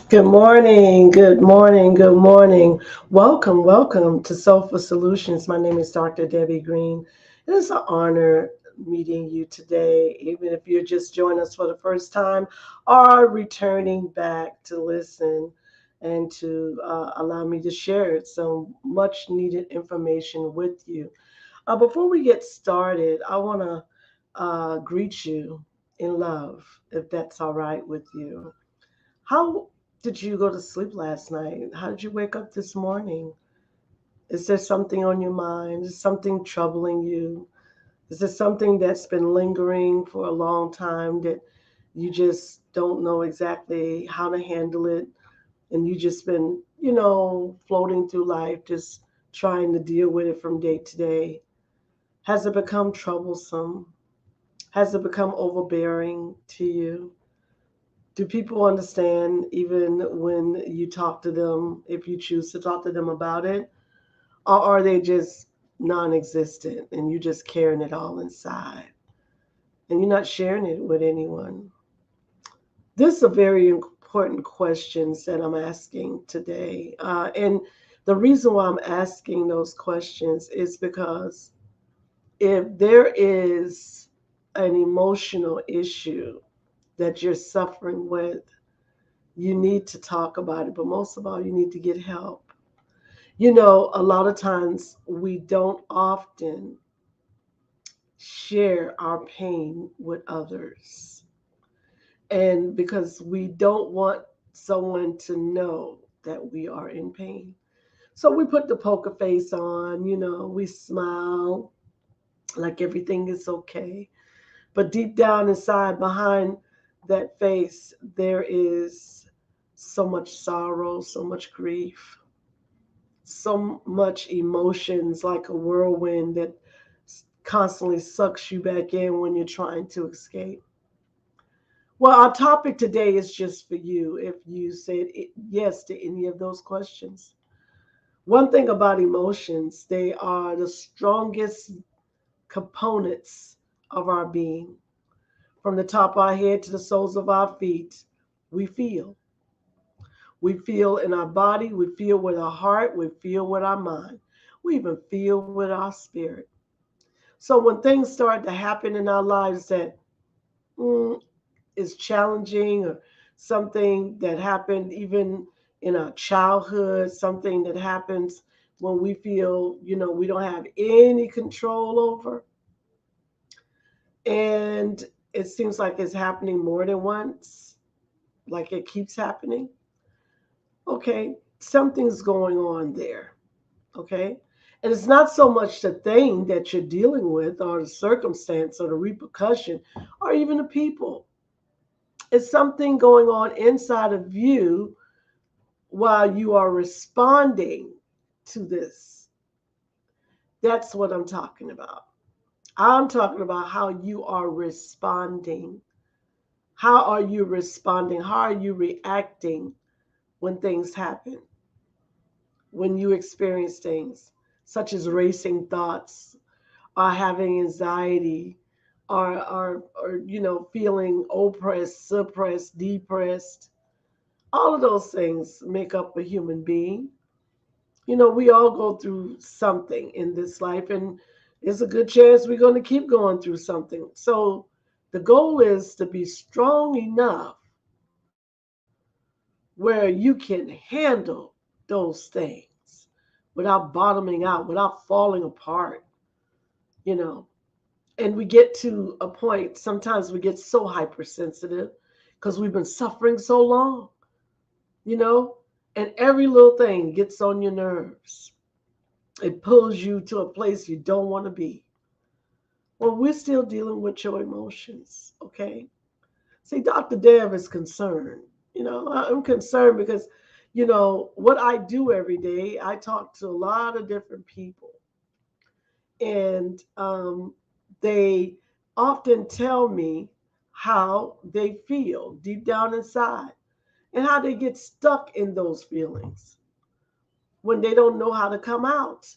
Good morning, good morning, good morning. Welcome to Soulful Solutions. My name is Dr. Debbie Green. It is an honor meeting you today, even if you're just joining us for the first time or returning back to listen and to allow me to share some much needed information with you. Before we get started, I want to greet you in love, if that's all right with you. How did you go to sleep last night? How did you wake up this morning? Is there something on your mind? Is something troubling you? Is there something that's been lingering for a long time that you just don't know exactly how to handle it? And you just been, floating through life, just trying to deal with it from day to day. Has it become troublesome? Has it become overbearing to you? Do people understand even when you talk to them, if you choose to talk to them about it? Or are they just non existent and you just carrying it all inside and you're not sharing it with anyone? This is a very important questions that I'm asking today. And the reason why I'm asking those questions is because if there is an emotional issue that you're suffering with, you need to talk about it, but most of all, you need to get help. A lot of times we don't often share our pain with others. And because we don't want someone to know that we are in pain. So we put the poker face on, we smile like everything is okay. But deep down inside, behind that face, there is so much sorrow, so much grief, so much emotions like a whirlwind that constantly sucks you back in when you're trying to escape. Well, our topic today is just for you if you said yes to any of those questions. One thing about emotions, they are the strongest components of our being. From the top of our head to the soles of our feet, we feel. We feel in our body, we feel with our heart, we feel with our mind, we even feel with our spirit. So when things start to happen in our lives that mm, is challenging, or something that happened even in our childhood, something that happens when we feel, we don't have any control over, and it seems like it's happening more than once, like it keeps happening. Okay, something's going on there. Okay. And it's not so much the thing that you're dealing with, or the circumstance, or the repercussion, or even the people. It's something going on inside of you while you are responding to this. That's what I'm talking about. I'm talking about how you are responding. How are you responding? How are you reacting when things happen? When you experience things such as racing thoughts, or having anxiety, or feeling oppressed, suppressed, depressed. All of those things make up a human being. We all go through something in this life, and there's a good chance we're going to keep going through something. So the goal is to be strong enough where you can handle those things without bottoming out, without falling apart, you know. And we get to a point, sometimes we get so hypersensitive because we've been suffering so long, you know, and every little thing gets on your nerves. It pulls you to a place you don't want to be. Well, we're still dealing with your emotions, okay? See, Dr. Dev is concerned. I'm concerned because, what I do every day, I talk to a lot of different people, and they often tell me how they feel deep down inside and how they get stuck in those feelings when they don't know how to come out.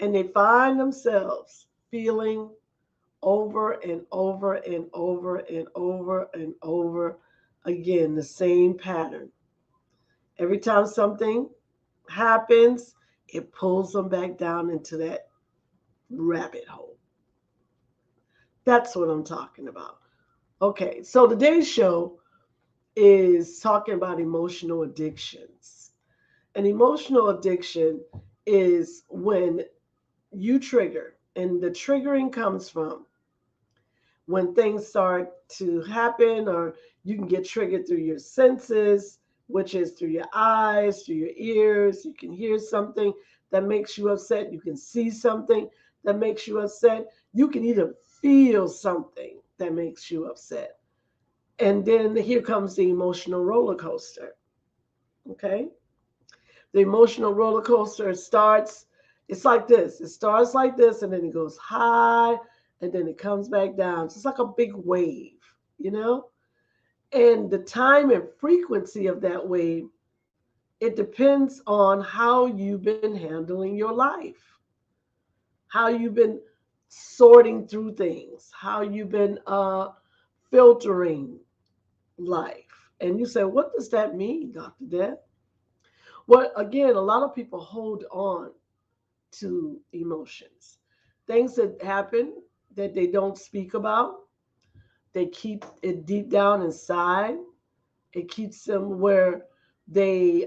And they find themselves feeling over and over and over and over and over again the same pattern. Every time something happens, it pulls them back down into that rabbit hole. That's what I'm talking about. Okay, so today's show is talking about emotional addictions. An emotional addiction is when you trigger, and the triggering comes from when things start to happen, or you can get triggered through your senses, which is through your eyes, through your ears. You can hear something that makes you upset. You can see something that makes you upset. You can even feel something that makes you upset. And then here comes the emotional roller coaster. Okay. The emotional roller coaster starts, it's like this. It starts like this, and then it goes high, and then it comes back down. It's like a big wave, you know? And the time and frequency of that wave, it depends on how you've been handling your life, how you've been sorting through things, how you've been filtering life. And you say, what does that mean, Dr. Deb? Well, again, a lot of people hold on to emotions. Things that happen that they don't speak about, they keep it deep down inside. It keeps them where they're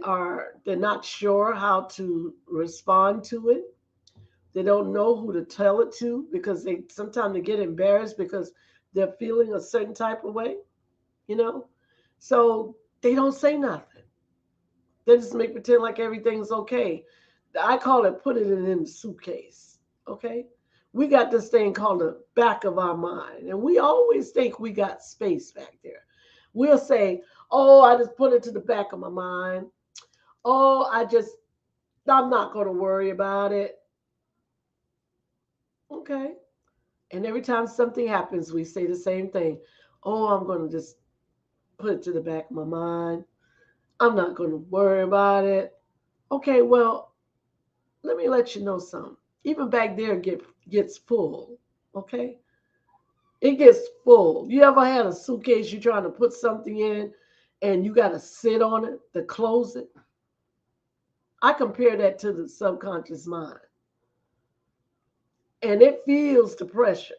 not sure how to respond to it. They don't know who to tell it to because they sometimes they get embarrassed because they're feeling a certain type of way, you know? So they don't say nothing. They just make pretend like everything's okay. I call it put it in the suitcase. Okay? We got this thing called the back of our mind, and we always think we got space back there. We'll say, "Oh, I just put it to the back of my mind. Oh, I'm not going to worry about it." Okay. And every time something happens, we say the same thing. "Oh, I'm going to just put it to the back of my mind. I'm not going to worry about it." Okay, well, let me let you know something. Even back there gets full. Okay, it gets full. You ever had a suitcase you're trying to put something in, and you got to sit on it to close it? I compare that to the subconscious mind, and it feels the pressure.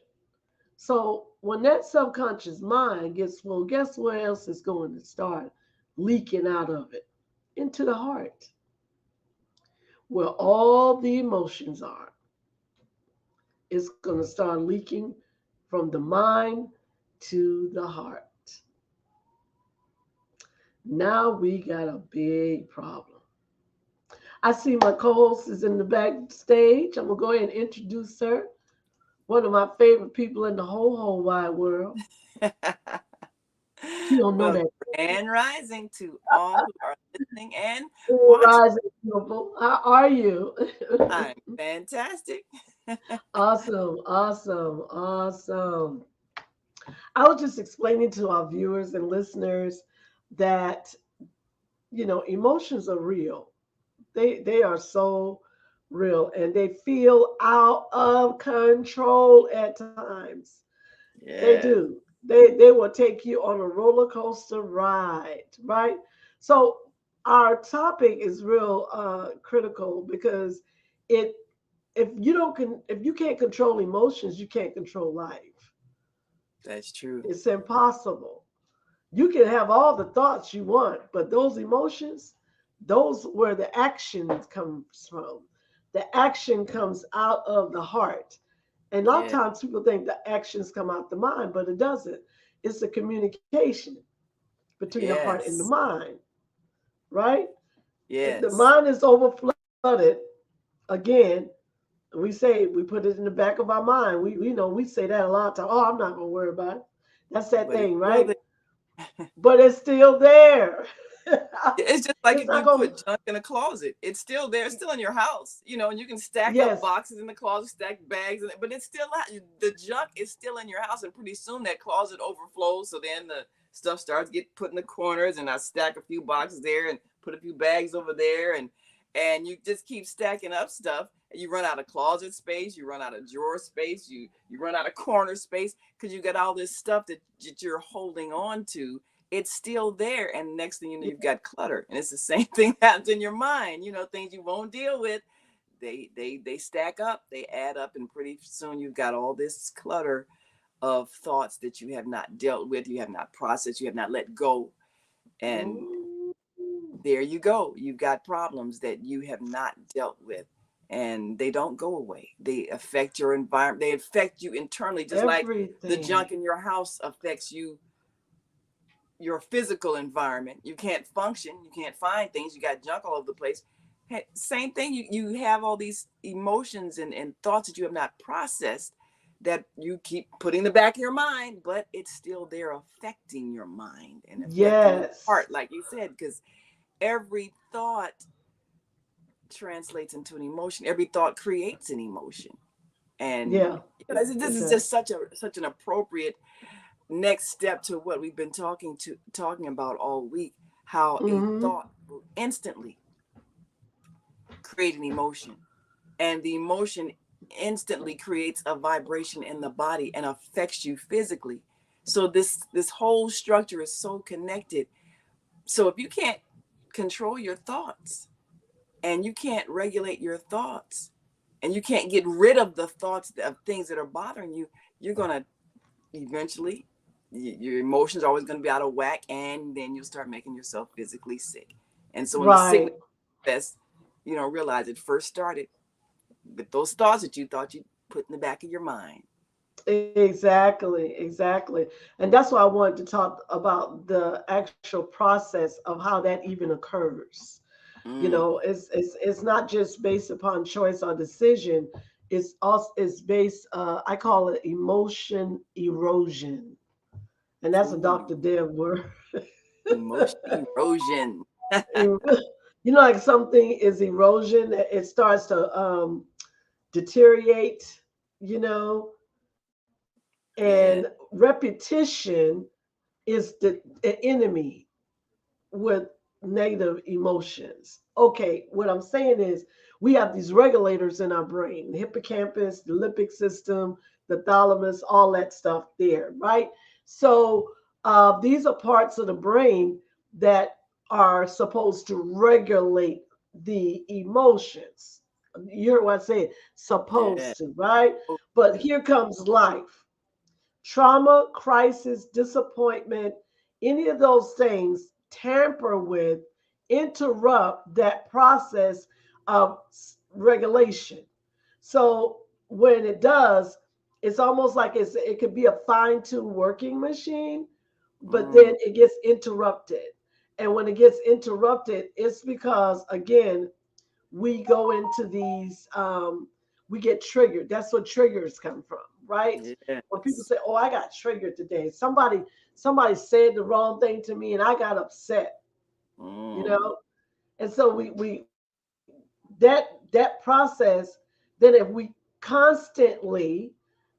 So when that subconscious mind gets full, guess where else is going to start leaking out of it? Into the heart, where all the emotions are. It's going to start leaking from the mind to the heart. Now we got a big problem. I see my co-host is in the backstage. I'm gonna go ahead and introduce her. One of my favorite people in the whole wide world. She don't know Well, that. grand rising to all who are listening and watching. Rising people. How are you? I'm fantastic. Awesome, awesome, awesome. I was just explaining to our viewers and listeners that emotions are real. They are so real, and they feel out of control at times. They Yes, do. They will take you on a roller coaster ride, right? So our topic is real critical because it if you can't control emotions, you can't control life. that's true. It's impossible. You can have all the thoughts you want, but those emotions, those where the action comes from. The action comes out of the heart. And a lot of Yeah. times people think the actions come out the mind, but it doesn't. It's the communication between the heart and the Yes. mind, right? If the Yes. mind is over flooded, again, we put it in the back of our mind. We say that a lot of times. Oh, I'm not gonna worry about it. That's that But it's thing, still right? there. But it's still there. It's just like It's if not you gonna. put junk in a closet, it's still there, it's still in your house, and you can stack up Yes, boxes in the closet, stack bags in it, but it's still the junk is still in your house, and pretty soon that closet overflows. So then the stuff starts get put in the corners, and I stack a few boxes there and put a few bags over there, and you just keep stacking up stuff, and you run out of closet space, you run out of drawer space, you run out of corner space because you got all this stuff that you're holding on to, it's still there. And next thing you know, you've got clutter. And it's the same thing happens in your mind. Things you won't deal with. They stack up, they add up, and pretty soon you've got all this clutter of thoughts that you have not dealt with, you have not processed, you have not let go. And Mm. there you go. You've got problems that you have not dealt with. And they don't go away. They affect your environment. They affect you internally, just like the Everything. junk in your house affects you, your physical environment. You can't function, you can't find things, you got junk all over the place. Hey, same thing, you have all these emotions and thoughts that you have not processed, that you keep putting in the back of your mind, but it's still there affecting your mind and affecting your Yes. heart, like you said, because every thought translates into an emotion. Every thought creates an emotion. And Yeah, this it is just does. such an appropriate next step to what we've been talking about all week, how a Hmm. thought will instantly create an emotion, and the emotion instantly creates a vibration in the body and affects you physically. So this whole structure is so connected. So if you can't control your thoughts, and you can't regulate your thoughts, and you can't get rid of the thoughts of things that are bothering you, you're going to eventually, your emotions are always going to be out of whack, and then you'll start making yourself physically sick. And so when the sickness Right. manifests, realize it first started with those thoughts that you thought you put in the back of your mind. Exactly, exactly. And that's why I wanted to talk about the actual process of how that even occurs. Mm. It's not just based upon choice or decision. It's based, I call it emotion erosion. And that's a Ooh, Dr. Deb word. emotion erosion. Like something is erosion, it starts to deteriorate, you know, and Yeah. repetition is the enemy with negative emotions. Okay, what I'm saying is we have these regulators in our brain, the hippocampus, the limbic system, the thalamus, all that stuff there, right? So these are parts of the brain that are supposed to regulate the emotions. You heard what I said, Yeah. supposed to, right? Oh, But yeah. here comes life. Trauma, crisis, disappointment, any of those things tamper with, interrupt that process of regulation. So when it does, it's almost like it could be a fine-tuned working machine, but Mm. then it gets interrupted. And when it gets interrupted, it's because again, we go into these we get triggered. That's what triggers come from, right? When people Yes. say, oh, I got triggered today, somebody said the wrong thing to me and I got upset, you Mm. know. And so we that process, then if we constantly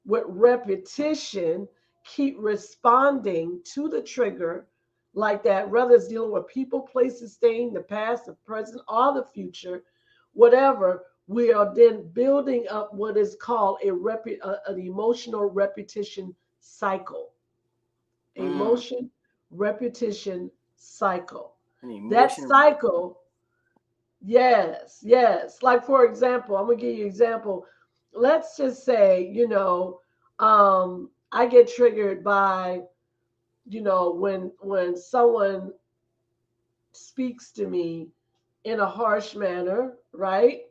with repetition keep responding to the trigger like that, whether it's dealing with people, places, things, the past, the present, or the future, whatever, we are then building up what is called an emotional repetition cycle. Mm. Emotion repetition cycle. An That emotion. cycle. Yes, yes. Like for example, I'm gonna give you an example. Let's just say, I get triggered by, when someone speaks to me in a harsh manner, right?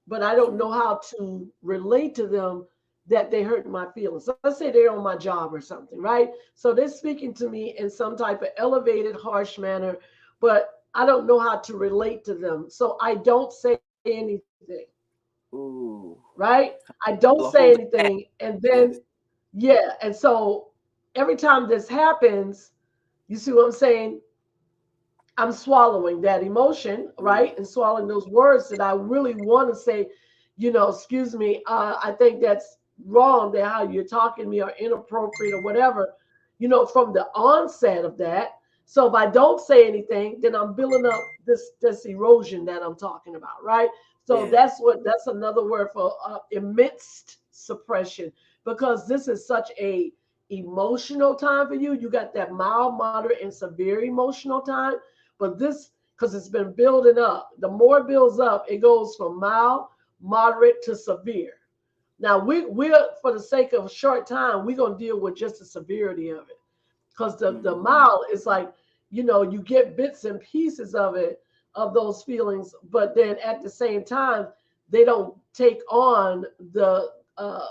But I don't Mm. know how to relate to them that they hurt my feelings. So let's say they're on my job or something, right? So they're speaking to me in some type of elevated, harsh manner, but I don't know how to relate to them. So I don't say anything, Ooh. right? I don't say Hold it anything. back. And then, Yes. yeah. And so every time this happens, you see what I'm saying? I'm swallowing that emotion, Ooh. right? And swallowing those words that I really want to say, excuse me, I think that's wrong that how you're talking to me or inappropriate or whatever, from the onset of that. So if I don't say anything, then I'm building up this erosion that I'm talking about, right? So Yeah. that's another word for immense suppression because this is such a emotional time for you. You got that mild, moderate, and severe emotional time. But this, because it's been building up, the more it builds up, it goes from mild, moderate to severe. Now we're for the sake of a short time, we're gonna deal with just the severity of it. Because the Mm-hmm. mild is like, you get bits and pieces of it, of those feelings, but then at the same time, they don't take on the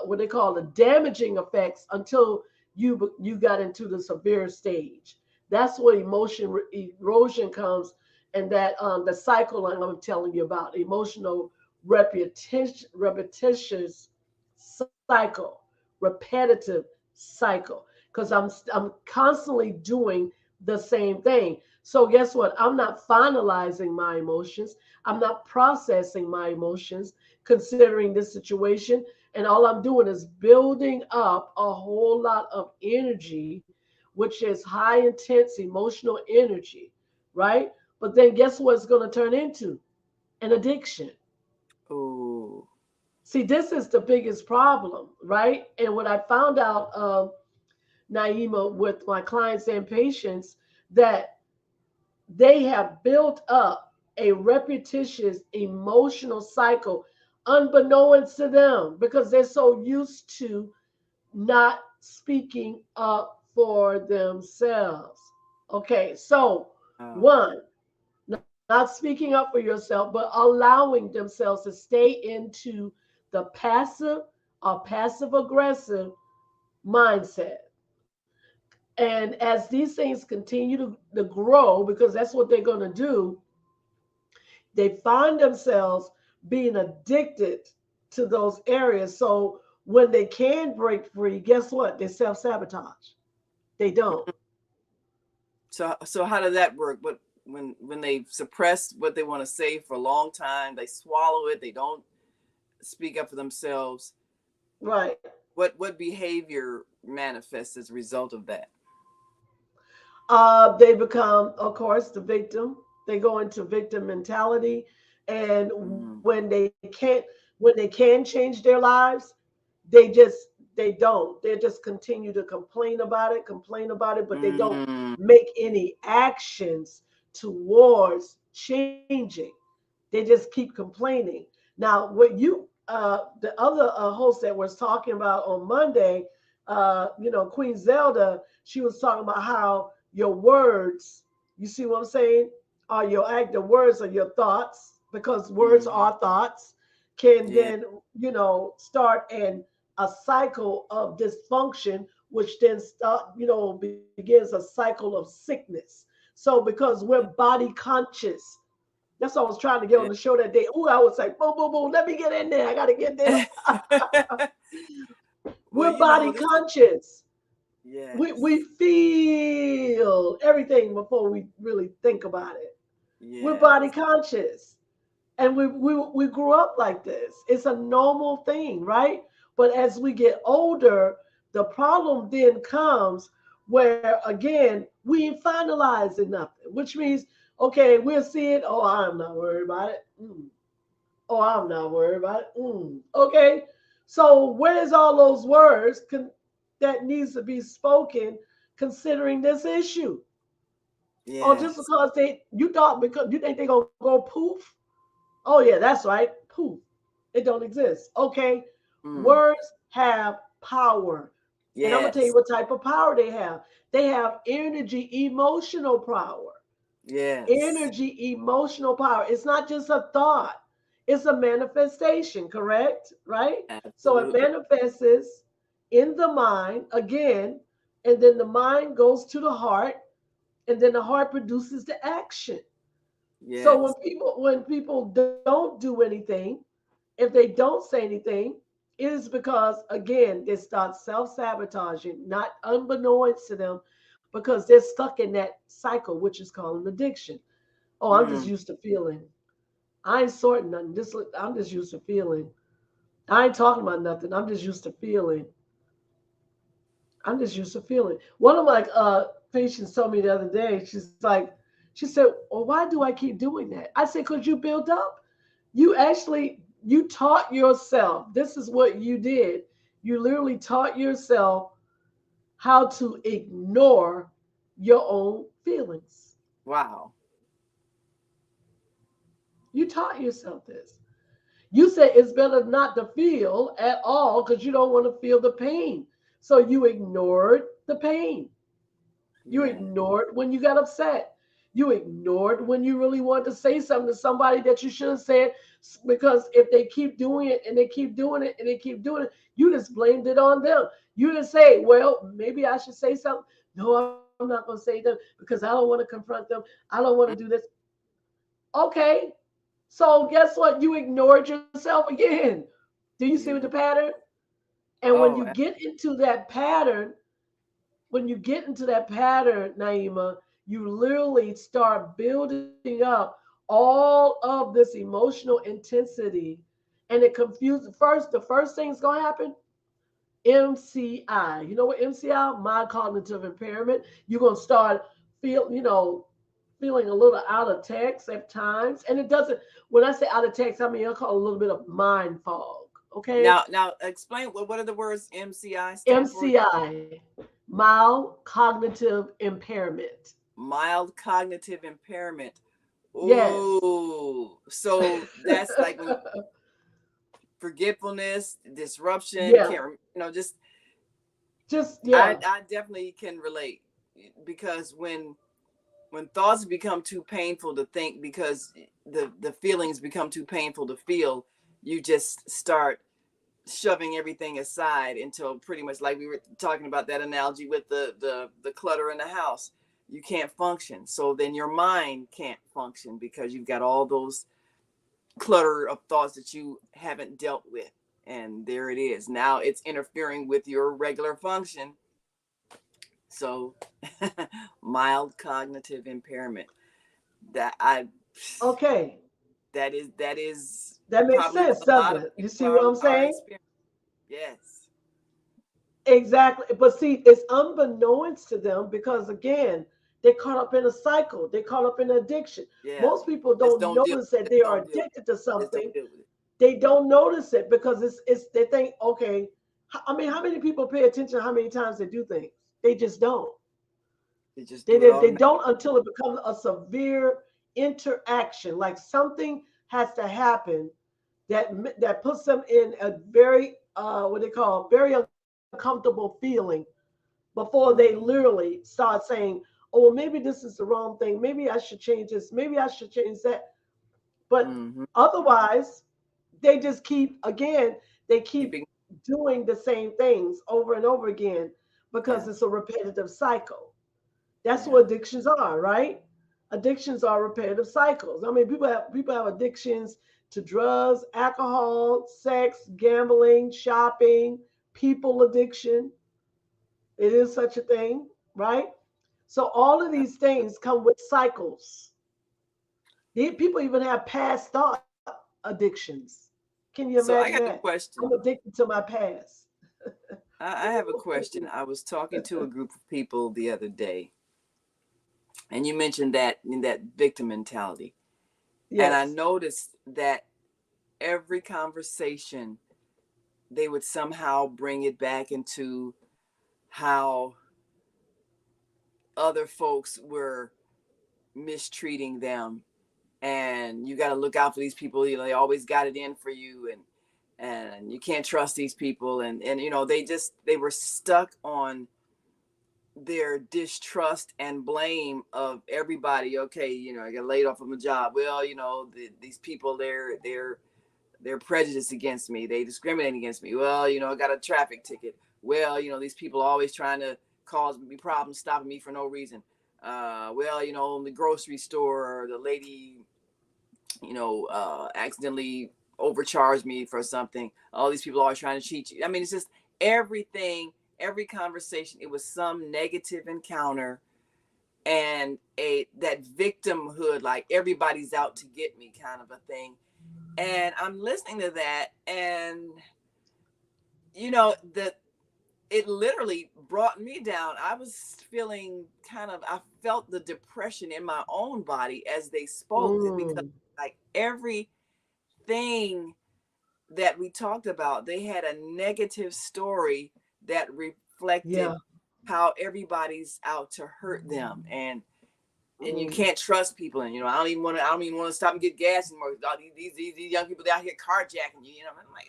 what they call the damaging effects until you got into the severe stage. That's where emotion erosion comes, and that the cycle I'm telling you about, emotional repetitious cycle, repetitive cycle, because I'm constantly doing the same thing. So guess what? I'm not finalizing my emotions. I'm not processing my emotions, considering this situation, and all I'm doing is building up a whole lot of energy, which is high intense emotional energy, right? But then guess what it's going to turn into? An addiction. Oh. See, this is the biggest problem, right? And what I found out, Naima, with my clients and patients, that they have built up a repetitious emotional cycle unbeknownst to them because they're so used to not speaking up for themselves. Okay, so Wow. one, not speaking up for yourself, but allowing themselves to stay into the passive or passive aggressive mindset. And as these things continue to grow, because that's what they're going to do, they find themselves being addicted to those areas. So when they can break free, guess what? They self sabotage. They don't. So how does that work? What when they suppress what they want to say for a long time, they swallow it, they don't speak up for themselves. Right. What behavior manifests as a result of that? They become, of course, the victim. They go into victim mentality. And Mm, when they can change their lives, they just they don't. They just continue to complain about it, but they don't mm, make any actions towards changing. They just keep complaining. Now, what the other host that was talking about on Monday, Queen Zelda, she was talking about how your words, you see what I'm saying, are your act, the words are your thoughts, because words mm. are thoughts, can Yeah, then, start a cycle of dysfunction, which then begins a cycle of sickness. So because we're yeah, body conscious, that's what I was trying to get on yeah. the show that day. Ooh, I was like, boom, boom, boom, let me get in there. I got to get this. Well, We're body this is conscious. We yes, feel everything before we really think about it. We're body yes. conscious. And we grew up like this. It's a normal thing, right? But as we get older, the problem then comes where again we ain't finalizing nothing, which means okay, we'll see it. Oh, I'm not worried about it. Oh, I'm not worried about it. Okay, so where's all those words that needs to be spoken considering this issue? Oh, just Yes. because you thought because you think they're gonna go poof. Oh yeah, that's right. Poof. It don't exist. Okay. Mm, Words have power. And I'm gonna tell you yes. what type of power they have. They have energy, emotional power. Yes. Energy, emotional power. It's not just a thought. It's a manifestation, correct? Right? So it Absolutely. manifests in the mind again, and then the mind goes to the heart, and then the heart produces the action. So Yes. when people don't do anything, if they don't say anything, it is because again they start self-sabotaging, not unbeknownst to them, because they're stuck in that cycle, which is called an addiction. Oh, I'm just Mm, used to feeling. I ain't sorting nothing. I'm just used to feeling. I ain't talking about nothing. I'm just used to feeling. I'm just used to feeling. One of my patients told me the other day, she said, well, why do I keep doing that? I said, because you built up. You taught yourself. This is what you did. You literally taught yourself how to ignore your own feelings. Wow. You taught yourself this. You say it's better not to feel at all because you don't want to feel the pain. So you ignored the pain. You Yeah. ignored when you got upset. You ignored when you really wanted to say something to somebody that you should have said, because if they keep doing it and they keep doing it and they keep doing it, you just blamed it on them. You didn't say, well, maybe I should say something. No, I'm not going to say them because I don't want to confront them. I don't want to do Mm. this. Okay. So guess what? You ignored yourself again. Do you see what the Yeah. pattern? And when Oh, you get into that pattern, Naima, you literally start building up all of this emotional intensity, and it confuses. The first thing's gonna happen. MCI. You know what MCI? Mind cognitive impairment. You're gonna start feeling a little out of text at times, and it doesn't. When I say out of text, I mean I call it a little bit of mind fog. Okay, now explain what are the words MCI stand for? MCI, mild cognitive impairment. Mild cognitive impairment. Yes. Oh, so that's like when forgetfulness, disruption, Yeah. can't just Just I yeah. I definitely can relate because when thoughts become too painful to think because the feelings become too painful to feel, you just start shoving everything aside until pretty much like we were talking about that analogy with the clutter in the house. You can't function. So then your mind can't function because you've got all those clutter of thoughts that you haven't dealt with. And there it is. Now it's interfering with your regular function. So mild cognitive impairment. That I Okay. that is That makes probably what sense, a lot doesn't of it? You people see what I'm are saying? experiencing. Yes. Exactly. But see, it's unbeknownst to them because again, they're caught up in a cycle. They're caught up in addiction. Yeah. Most people Just don't don't deal notice that with it. they are Don't deal with addicted to it. Just don't something. deal with it. They don't notice it because it's they think, okay, I mean, how many people pay attention how many times they do things? They just don't. They just They, do it they, they automatically. don't until it becomes a severe interaction. Like something has to happen that puts them in a very what they call very uncomfortable feeling before they Mm-hmm. literally start saying, oh well, maybe this is the wrong thing, maybe I should change this, maybe I should change that. But Mm-hmm. otherwise they just keep again, they keep Keeping. doing the same things over and over again because it's Yes. a repetitive cycle. That's Yeah. what addictions are, right? Addictions are repetitive cycles. I mean, people have addictions to drugs, alcohol, sex, gambling, shopping, people addiction. It is such a thing, right? So all of these things come with cycles. People even have past thought addictions. Can you So imagine I got that? a I'm question. addicted to my past. I have a question. I was talking to a group of people the other day, and you mentioned that in that victim mentality, and I Yes. noticed that every conversation they would somehow bring it back into how other folks were mistreating them, and you got to look out for these people. They always got it in for you, and you can't trust these people, and they were stuck on their distrust and blame of everybody. Okay, I got laid off from a job. Well, these people, they're prejudiced against me. They discriminate against me. Well, I got a traffic ticket. Well, these people are always trying to cause me problems, stopping me for no reason. Well, in the grocery store, the lady, accidentally overcharged me for something. All these people are always trying to cheat you. I mean, it's just everything, every conversation. It was some negative encounter and that victimhood, like everybody's out to get me kind of a thing. And I'm listening to that, and that it literally brought me down. I was feeling I felt the depression in my own body as they spoke, because Mm, like everything that we talked about, they had a negative story that reflected yeah. how everybody's out to hurt them, and you Mm. can't trust people. And I don't even want to stop and get gas anymore. All these young people out here carjacking you. I'm like,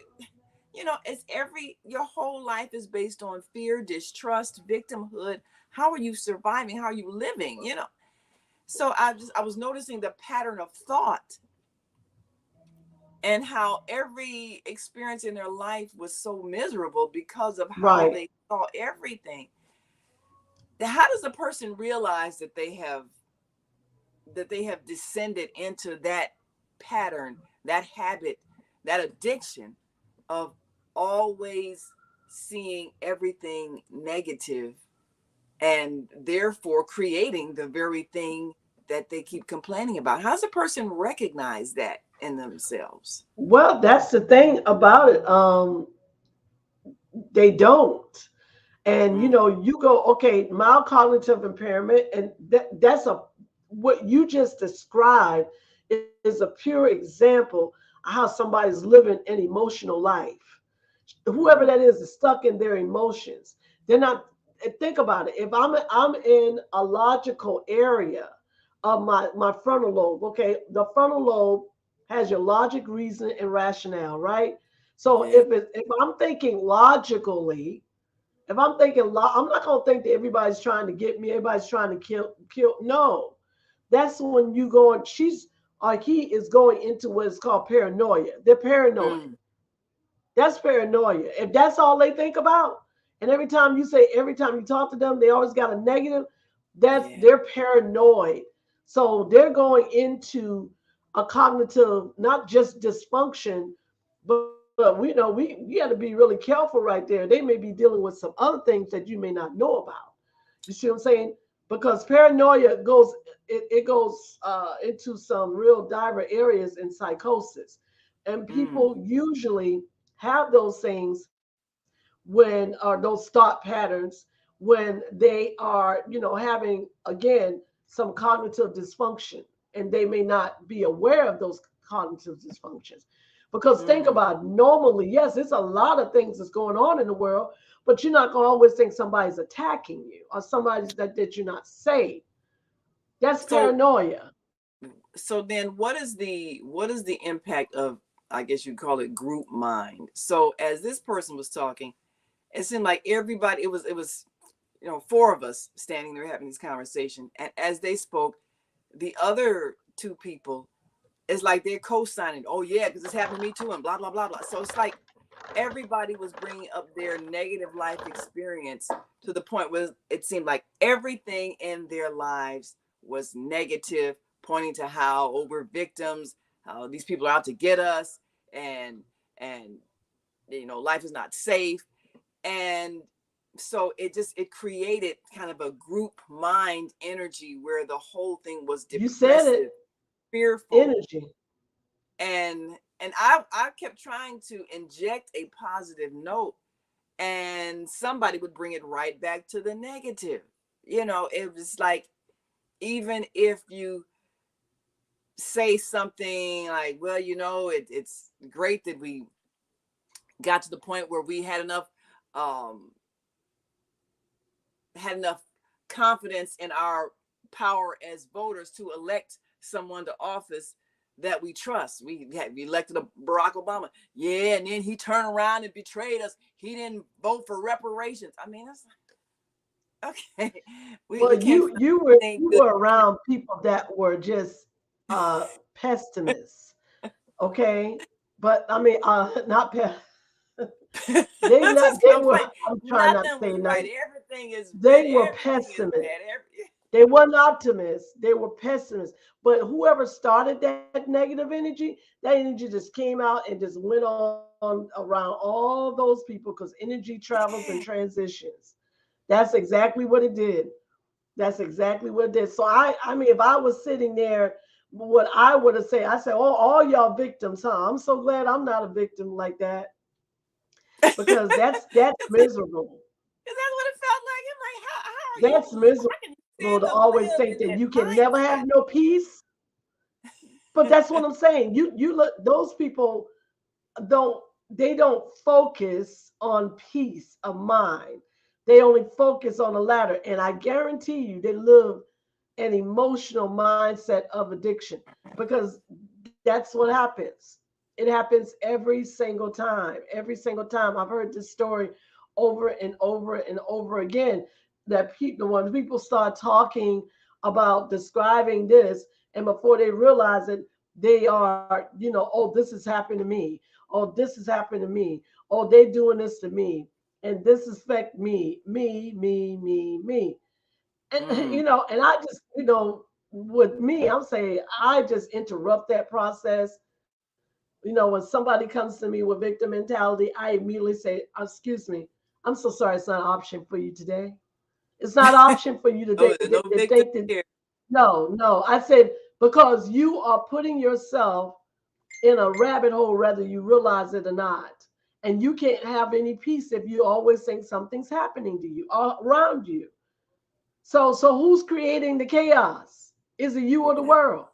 it's your whole life is based on fear, distrust, victimhood. How are you surviving? How are you living? So I was noticing the pattern of thought, and how every experience in their life was so miserable because of how Right. they saw everything. How does a person realize that they have descended into that pattern, that habit, that addiction of always seeing everything negative, and therefore creating the very thing that they keep complaining about? How does a person recognize that in themselves? Well, that's the thing about it. They don't. And Mm, you go, okay, mild cognitive impairment, and that's what you just described is a pure example of how somebody's living an emotional life. Whoever mm, that is stuck in their emotions. They're not. Think about it. If I'm in a logical area of my frontal lobe, okay, the frontal lobe has your logic, reason, and rationale, right? So yeah. if I'm thinking logically, if I'm thinking, I'm not gonna think that everybody's trying to get me, everybody's trying to kill. No, that's when you go and she's or he is going into what is called paranoia. They're paranoid. Mm, That's paranoia. If that's all they think about, and every time you talk to them, they always got a negative, yeah. they're paranoid. So they're going into a cognitive, not just dysfunction, but we got to be really careful right there. They may be dealing with some other things that you may not know about. You see what I'm saying? Because paranoia goes into some real diver areas in psychosis, and Mm, people usually have those things when or those thought patterns when they are having again some cognitive dysfunction, and they may not be aware of those cognitive dysfunctions. Because think mm. about it, normally, yes, it's a lot of things that's going on in the world, but you're not going to always think somebody's attacking you or somebody's that you're not safe. That's So paranoia. then what is the impact of, I guess you call it, group mind? So as this person was talking, it seemed like everybody, it was four of us standing there having this conversation, and as they spoke, the other two people, it's like they're co-signing, oh yeah, because it's happened to me too, and blah blah blah blah. So it's like everybody was bringing up their negative life experience to the point where it seemed like everything in their lives was negative, pointing to how, oh, we're victims, how these people are out to get us, and life is not safe. And so it created kind of a group mind energy where the whole thing was You said it. depressive, fearful. Energy. And I kept trying to inject a positive note, and somebody would bring it right back to the negative. It was like, even if you say something like, well, it's great that we got to the point where we um had enough confidence in our power as voters to elect someone to office that we trust. We elected a Barack Obama. Yeah, and then he turned around and betrayed us. He didn't vote for reparations. I mean, that's okay. We Well, can't you find you were anything you good. were around people that were just pessimists, okay? But I mean, not they That's not his they were. complaint. I'm trying not to Nothing say was right. nice. Everything is bad. They were Everything is pessimists. bad. They weren't optimists. They were pessimists. But whoever started that negative energy, that energy just came out and just went on around all those people because energy travels and transitions. That's exactly what it did. That's exactly what it did. So I mean, if I was sitting there, what I would have said, I said, "Oh, all y'all victims, huh? I'm so glad I'm not a victim like that because that's miserable. Is that what it felt like? I'm like, how are you? That's miserable How can you to stand to always live think in that that you can never have mindset? no peace." But that's what I'm saying. You look, those people don't they don't focus on peace of mind. They only focus on the latter. And I guarantee you, they live an emotional mindset of addiction because that's what happens. It happens every single time. Every single time. I've heard this story over and over and over again that people, when people start talking about describing this, and before they realize it, they are, oh, this has happened to me. Oh, this has happened to me. Oh, they're doing this to me. And this affect me. And Mm. and I just, with me, I'm saying I just interrupt that process. When somebody comes to me with victim mentality, I immediately say, excuse me, I'm so sorry, it's not an option for you today. It's not an option for you today No, to, no to victim think that. here. No. I said, because you are putting yourself in a rabbit hole, whether you realize it or not. And you can't have any peace if you always think something's happening to you around you. So who's creating the chaos? Is it you or the Yeah. world?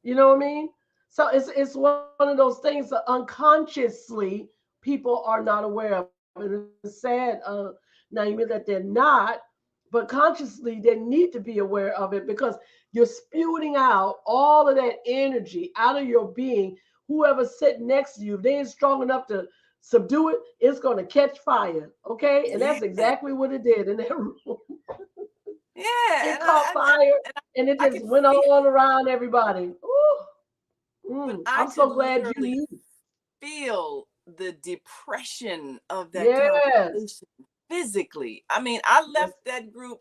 You know what I mean? So it's one of those things that unconsciously people are not aware of. And it's sad, Naomi, that they're not, but consciously they need to be aware of it because you're spewing out all of that energy out of your being. Whoever's sitting next to you, if they ain't strong enough to subdue it, it's going to catch fire. Okay? And Yeah. that's exactly what it did in that room. Yeah. It And caught fire and and it I just could went feel, all around everybody. Ooh, but I I'm could so glad you literally knew. feel the depression of that Yes, conversation physically. I mean, I left that group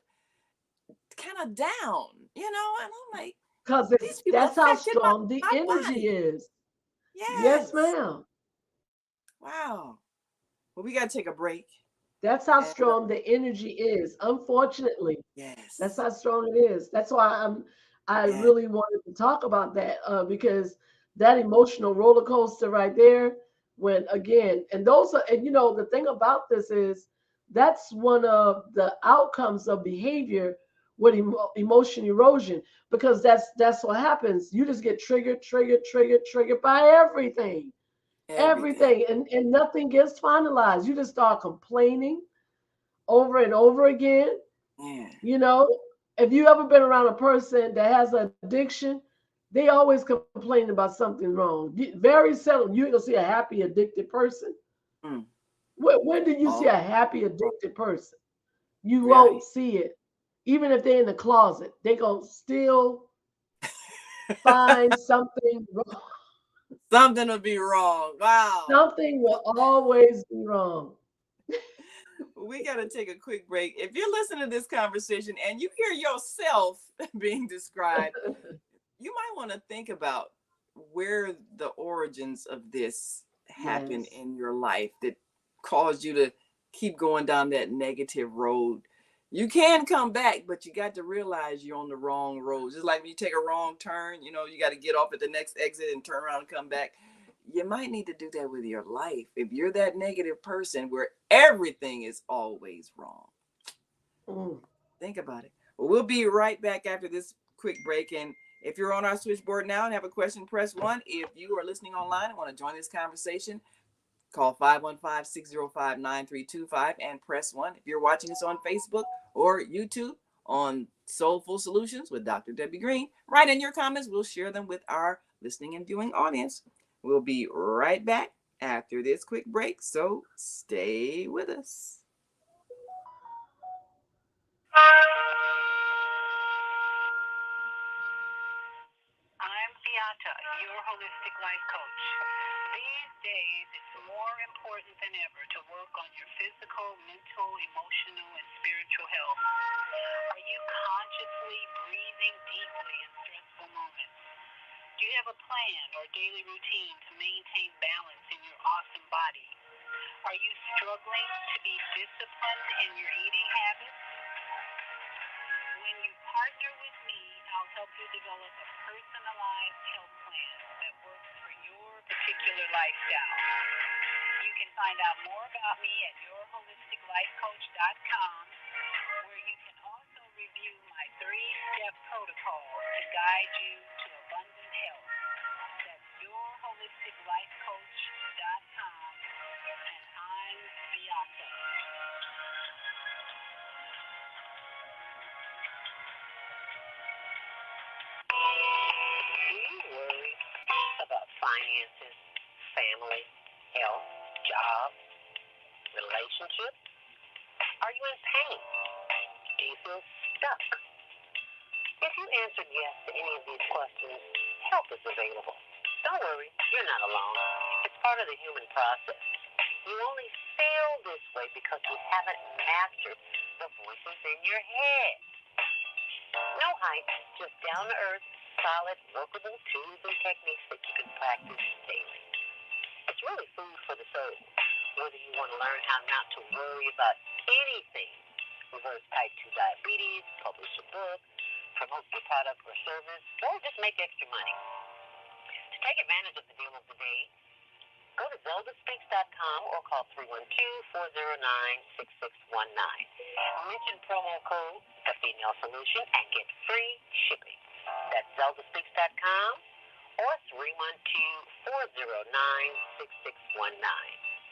kind of down, and I'm like, because these it's people that's how affected my, strong the my energy body. is. Yes, Yes. ma'am. Wow. Well, we got to take a break. That's how And strong the energy is. Unfortunately, that's yes. how strong it is. That's why I Yeah. really wanted to talk about that because that emotional roller coaster right there. When again, and those are, and the thing about this is that's one of the outcomes of behavior with emotion erosion because that's what happens. You just get triggered by everything, Everything. and nothing gets finalized. You just start complaining over and over again. Yeah. You know, if you ever been around a person that has addiction, they always complain about something wrong. Very seldom you ain't gonna see a happy addicted person. Mm. When do you see All a happy addicted person? You won't right. see it. Even if they're in the closet, they gonna still find something wrong. Something will be wrong. Wow. Something will always be wrong. We got to take a quick break. If you're listening to this conversation and you hear yourself being described, you might want to think about where the origins of this happened Yes. in your life that caused you to keep going down that negative road. You can come back, but you got to realize you're on the wrong road. Just like when you take a wrong turn, you got to get off at the next exit and turn around and come back. You might need to do that with your life. If you're that negative person where everything is always wrong, Mm. think about it. Well, we'll be right back after this quick break. And if you're on our switchboard now and have a question, press 1. If you are listening online and want to join this conversation, call 515-605-9325 and press 1. If you're watching us on Facebook or YouTube on Soulful Solutions with Dr. Debbie Green, write in your comments. We'll share them with our listening and viewing audience. We'll be right back after this quick break, so stay with us. I'm Beata, your holistic life coach. These days, it's more important than ever to work on your physical, mental, emotional, and spiritual health. Are you consciously breathing deeply in stressful moments? Do you have a plan or daily routine to maintain balance in your awesome body? Are you struggling to be disciplined in your eating habits? When you partner with me, I'll help you develop a personalized health plan that works for your particular lifestyle. You can find out more about me at yourholisticlifecoach.com, where you can also review my 3-step protocol to guide you to abundant health. That's yourholisticlifecoach.com, and I'm Beata. finances, family, health, job, relationships? Are you in pain? Do you feel stuck? If you answered yes to any of these questions, help is available. Don't worry, you're not alone. It's part of the human process. You only feel this way because you haven't mastered the voices in your head. No hype, just down to earth, solid, workable tools and techniques that you can practice daily. It's really food for the soul. Whether you want to learn how not to worry about anything, reverse type 2 diabetes, publish a book, promote your product or service, or just make extra money. To take advantage of the deal of the day, go to zeldaspeaks.com or call 312-409-6619. Mention promo code The Female Solution and get free shipping. That's zeldaspeaks.com or 312-409-6619.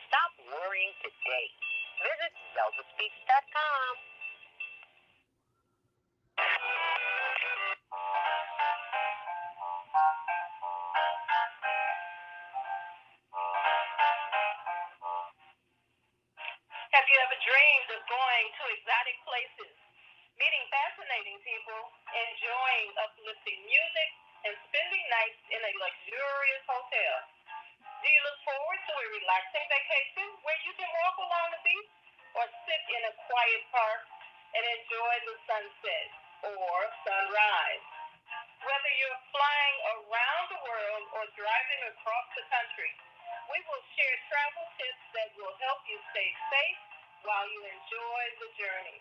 Stop worrying today. Visit zeldaspeaks.com. Have you ever dreamed of going to exotic places, meeting fascinating people, enjoying uplifting music, and spending nights in a luxurious hotel? Do you look forward to a relaxing vacation where you can walk along the beach or sit in a quiet park and enjoy the sunset or sunrise? Whether you're flying around the world or driving across the country, we will share travel tips that will help you stay safe while you enjoy the journey.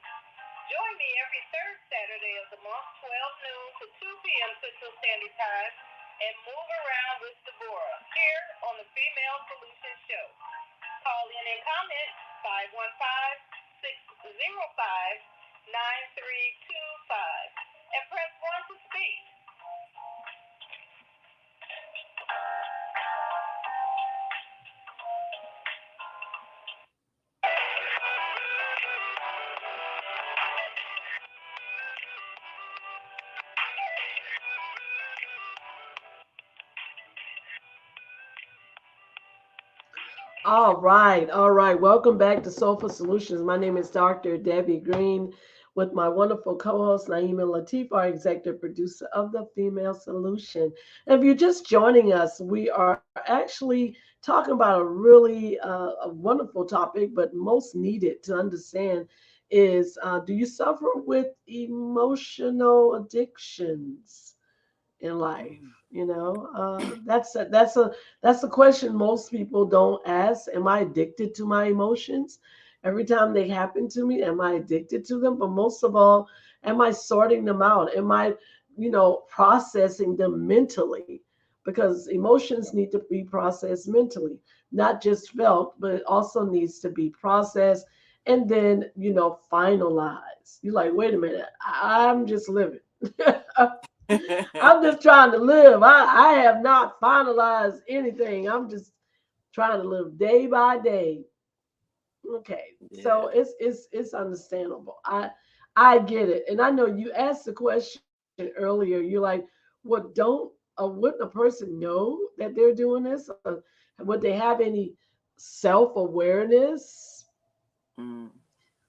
Join me every third Saturday of the month, 12 noon to 2 p.m. Central Standard Time, and move around with Deborah here on the Female Solutions Show. Call in and comment 515-605-9325 and press 1 to speak. All right, all right. Welcome back to Soulful Solutions. My name is Dr. Debbie Green with my wonderful co-host Naima Latif, our executive producer of the Female Solution. And if you're just joining us, we are actually talking about a really a wonderful topic, but most needed to understand is do you suffer with emotional addictions in life? That's a question most people don't ask. Am I addicted to my emotions? Every time they happen to me, am I addicted to them? But most of all, am I sorting them out? Am I, processing them mentally? Because emotions need to be processed mentally, not just felt, but it also needs to be processed and then, finalized. You're like, wait a minute, I'm just living. I'm just trying to live. I have not finalized anything. I'm just trying to live day by day. Okay, Yeah. so it's understandable. I get it, and I know you asked the question earlier. You're like, "What don't wouldn't a person know that they're doing this? Or would they have any self awareness?" Mm,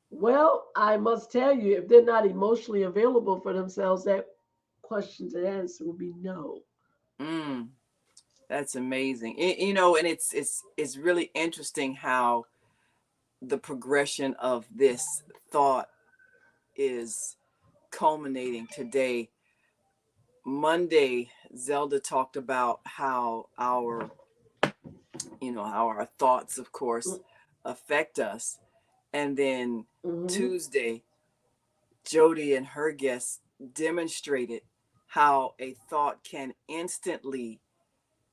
Well, I must tell you, if they're not emotionally available for themselves, that question to answer will be no. mm, that's amazing. And it's really interesting how the progression of this thought is culminating today. Monday, Zelda talked about how our thoughts, of course, affect us. And then Mm-hmm. Tuesday, Jody and her guests demonstrated how a thought can instantly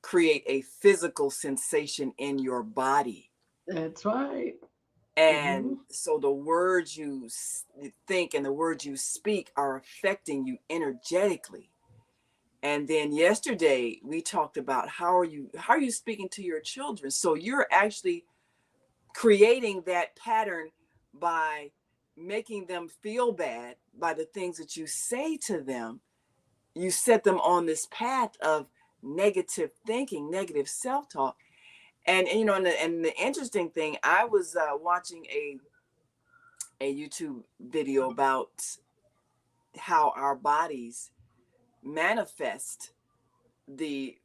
create a physical sensation in your body. That's right. Mm-hmm. And so the words you think and the words you speak are affecting you energetically. And then yesterday we talked about how are you speaking to your children. So you're actually creating that pattern by making them feel bad by the things that you say to them. You set them on this path of negative thinking, negative self-talk. And and the interesting thing, I was watching a YouTube video about how our bodies manifest the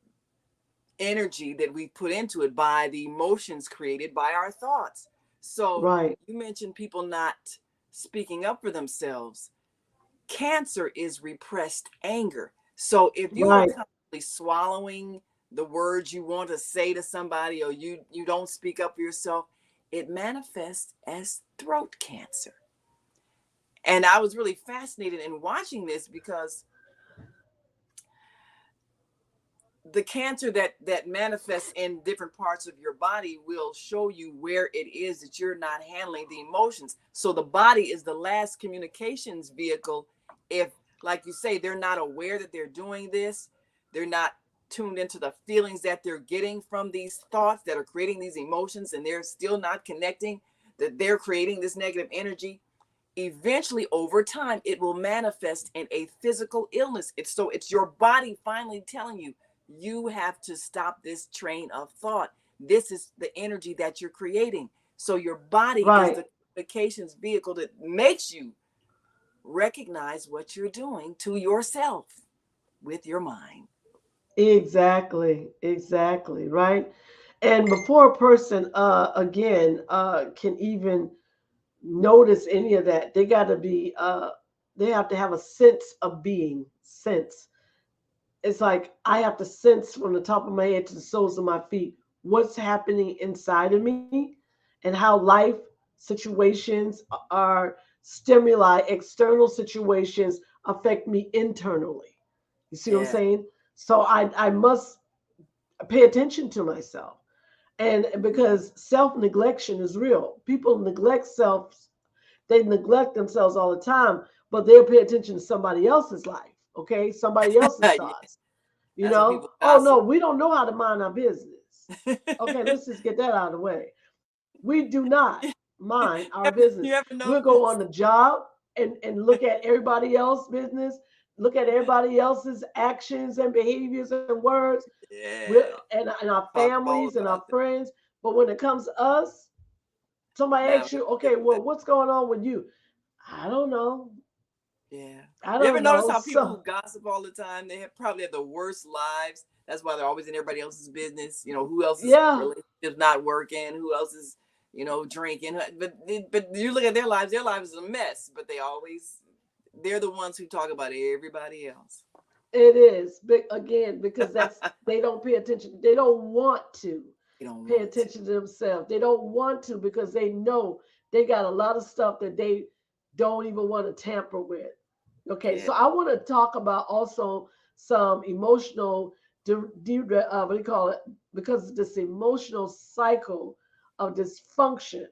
energy that we put into it by the emotions created by our thoughts. So Right. you mentioned people not speaking up for themselves. Cancer is repressed anger. So if you are Right. constantly swallowing the words you want to say to somebody, or you don't speak up for yourself, it manifests as throat cancer. And I was really fascinated in watching this because the cancer that manifests in different parts of your body will show you where it is that you're not handling the emotions. So the body is the last communications vehicle. If, like you say, they're not aware that they're doing this, they're not tuned into the feelings that they're getting from these thoughts that are creating these emotions, and they're still not connecting that they're creating this negative energy. Eventually, over time, it will manifest in a physical illness. It's your body finally telling you, you have to stop this train of thought. This is the energy that you're creating. So your body is Right. the communications vehicle that makes you recognize what you're doing to yourself with your mind. Exactly. Exactly. Right. And before a person, again, can even notice any of that, they got to be, they have to have a sense of being. Sense. It's like I have to sense from the top of my head to the soles of my feet what's happening inside of me and how life situations are stimuli, external situations affect me internally. You see what I'm Yeah. saying? So I must pay attention to myself. And Mhm. because self neglection is real, people neglect self, they neglect themselves all the time, but they'll pay attention to somebody else's life, okay? Somebody else's Yeah. thoughts. You That's why know, people oh no, gossip. we don't know how to mind our business. Okay, let's just get that out of the way. We do not mind our business. You ever We'll go on notice? the job and look at everybody else's business, look at everybody else's actions and behaviors and words, Yeah. and our Talk all families and our about that. friends. But when it comes to us, somebody Now, asks you, okay, well, what's going on with you? I don't know. yeah. I You ever don't notice know. how people So who gossip all the time, they have probably have the worst lives? That's why they're always in everybody else's business. Who else's yeah, relationship's not working, who else is, drinking. But you look at their lives is a mess, but they're the ones who talk about everybody else. it is. But again, because that's they don't pay attention. They don't want to You don't pay want to. attention to themselves. They don't want to because they know they got a lot of stuff that they don't even want to tamper with. Okay, Yeah. so I want to talk about also some emotional, what do you call it? Because of this emotional cycle of dysfunction.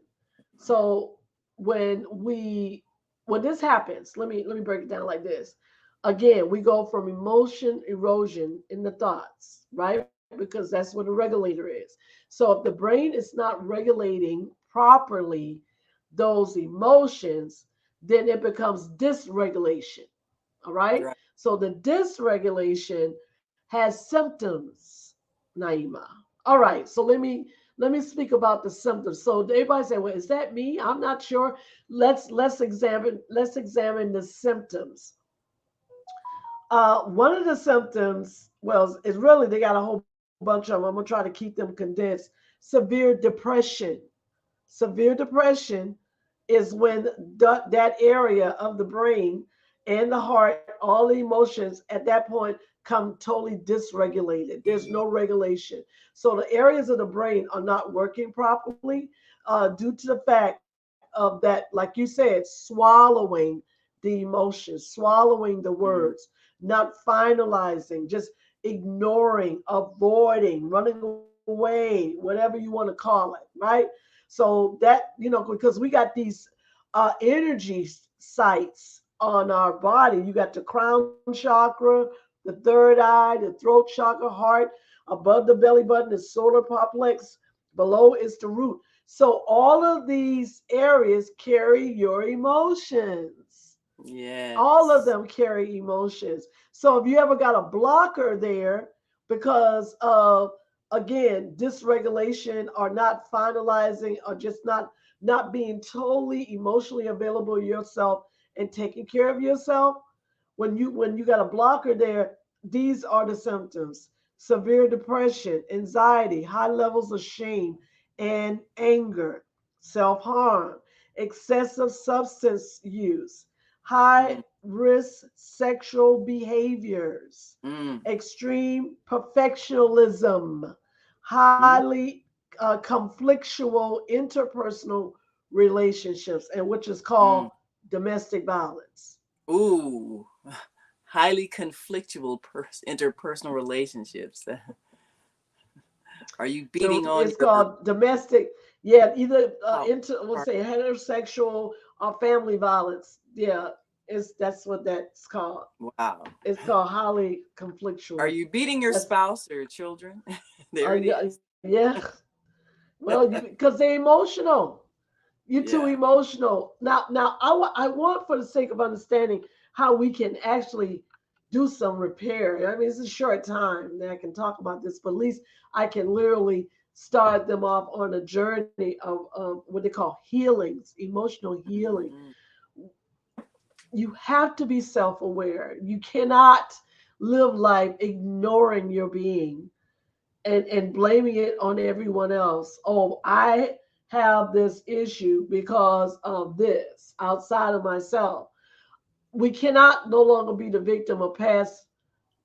So when we when this happens, let me break it down like this. Again, we go from emotion erosion in the thoughts, right? Because that's what a regulator is. So if the brain is not regulating properly those emotions, then it becomes dysregulation. All right. Right. So the dysregulation has symptoms, Naima. All right. So let me speak about the symptoms. So everybody say, well, is that me? I'm not sure. Let's examine the symptoms. One of the symptoms, well, is really they got a whole bunch of them. I'm gonna try to keep them condensed. Severe depression. Severe depression is when that area of the brain and the heart, all the emotions at that point come totally dysregulated. There's no regulation. So the areas of the brain are not working properly due to the fact of that, like you said, swallowing the emotions, swallowing the Mhm. words, not finalizing, just ignoring, avoiding, running away, whatever you want to call it, right? So that, because we got these energy sites on our body. You got the crown chakra, the third eye, the throat chakra, heart. Above the belly button is solar plexus. Below is the root. So all of these areas carry your emotions. All of Yes. them carry emotions. So if you ever got a blocker there, because of, again, dysregulation, or not finalizing, or just not being totally emotionally available to yourself and taking care of yourself. When you got a blocker there, these are the symptoms: severe depression, anxiety, high levels of shame and anger, self-harm, excessive substance use, high Mm, risk sexual behaviors, mm, extreme perfectionism, mm, highly conflictual interpersonal relationships, and which is called mm. domestic violence. Ooh, highly conflictual interpersonal relationships. Are you beating on It's your called domestic, yeah, either spouse into, let's partner? say, heterosexual or family violence. Yeah, it's that's what that's called. Wow. It's called highly Are conflictual. you beating your That's spouse or children? There it yeah, is. yeah. Well, because they're emotional. You're too Yeah. emotional. Now, I want, for the sake of understanding, how we can actually do some repair. I mean, it's a short time that I can talk about this, but at least I can literally start them off on a journey of what they call healings, emotional healing. Mhm. You have to be self aware. You cannot live life ignoring your being and blaming it on everyone else. Oh, I have this issue because of this outside of myself. We cannot no longer be the victim of past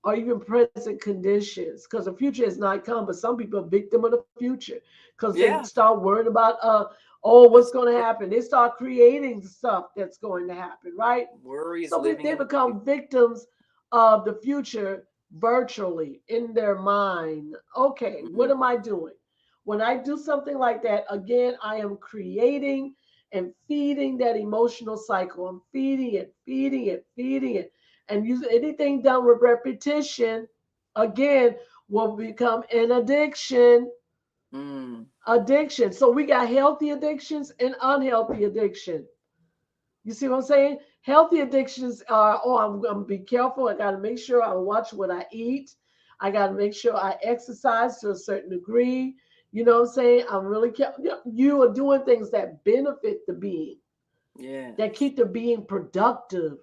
or even present conditions, because the future has not come, but some people are victim of the future because they Yeah. start worrying about oh, what's That's going to wor- happen. They start creating stuff that's going to happen, right? worry is So living they in the future. become victims of the future virtually in their mind. Okay, what Mm, am I doing? When I do something like that, again, I am creating and feeding that emotional cycle. I'm feeding it, feeding it, feeding it. And use anything done with repetition, again, will become an addiction. mm, Addiction. So we got healthy addictions and unhealthy addiction. You see what I'm saying? Healthy addictions are, oh, I'm going to be careful. I got to make sure I watch what I eat. I got to make sure I exercise to a certain degree. You know what I'm saying? I'm really careful. You are doing things that benefit the being, that yes. keep the being productive,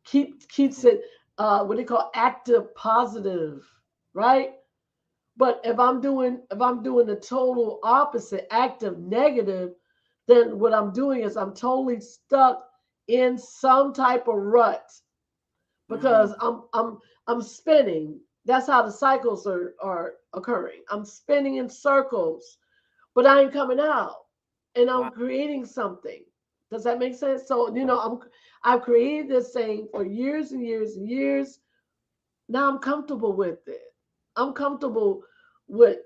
keeps it what they call active positive, right? But if I'm doing the total opposite, active negative, then what I'm doing is I'm totally stuck in some type of rut because Mm, I'm spinning. That's how the cycles are occurring. I'm spinning in circles, but I ain't coming out, and I'm wow. creating something. Does that make sense? So I've created this thing for years and years and years. Now I'm comfortable with it. I'm comfortable with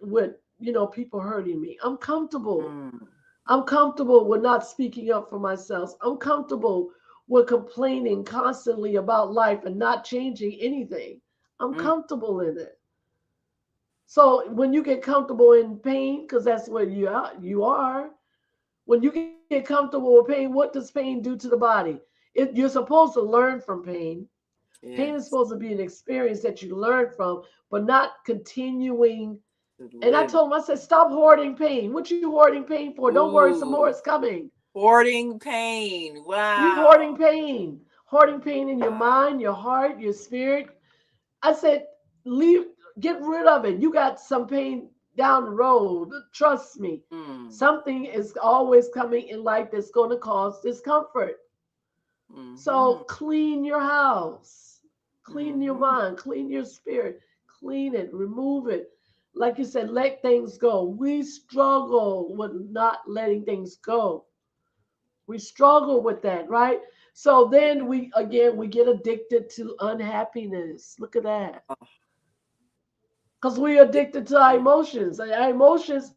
people hurting me. I'm comfortable. Mm, I'm comfortable with not speaking up for myself. I'm comfortable with complaining constantly about life and not changing anything. I'm mm, comfortable in it. So when you get comfortable in pain, because that's what you are, when you get comfortable with pain, what does pain do to the body? You're supposed to learn from pain. Pain is yes. supposed to be an experience that you learn from, but not continuing. To And I live. told him, I said, stop hoarding pain. What you hoarding pain for? Don't worry, some more Ooh, is coming. hoarding pain. You Wow. hoarding pain in your Wow. mind, your heart, your spirit. I said, leave, get rid of it. You got some pain down the road. Trust me. Mm, Something is always coming in life that's going to cause discomfort. So mm-hmm, clean your house, clean your mm-hmm. mind, clean your spirit, clean it, remove it. Like you said, let things go. We struggle with not letting things go. We struggle with that, right? So then we get addicted to unhappiness. Look at that. Oh, Because we're addicted to our yeah. emotions. And our emotions,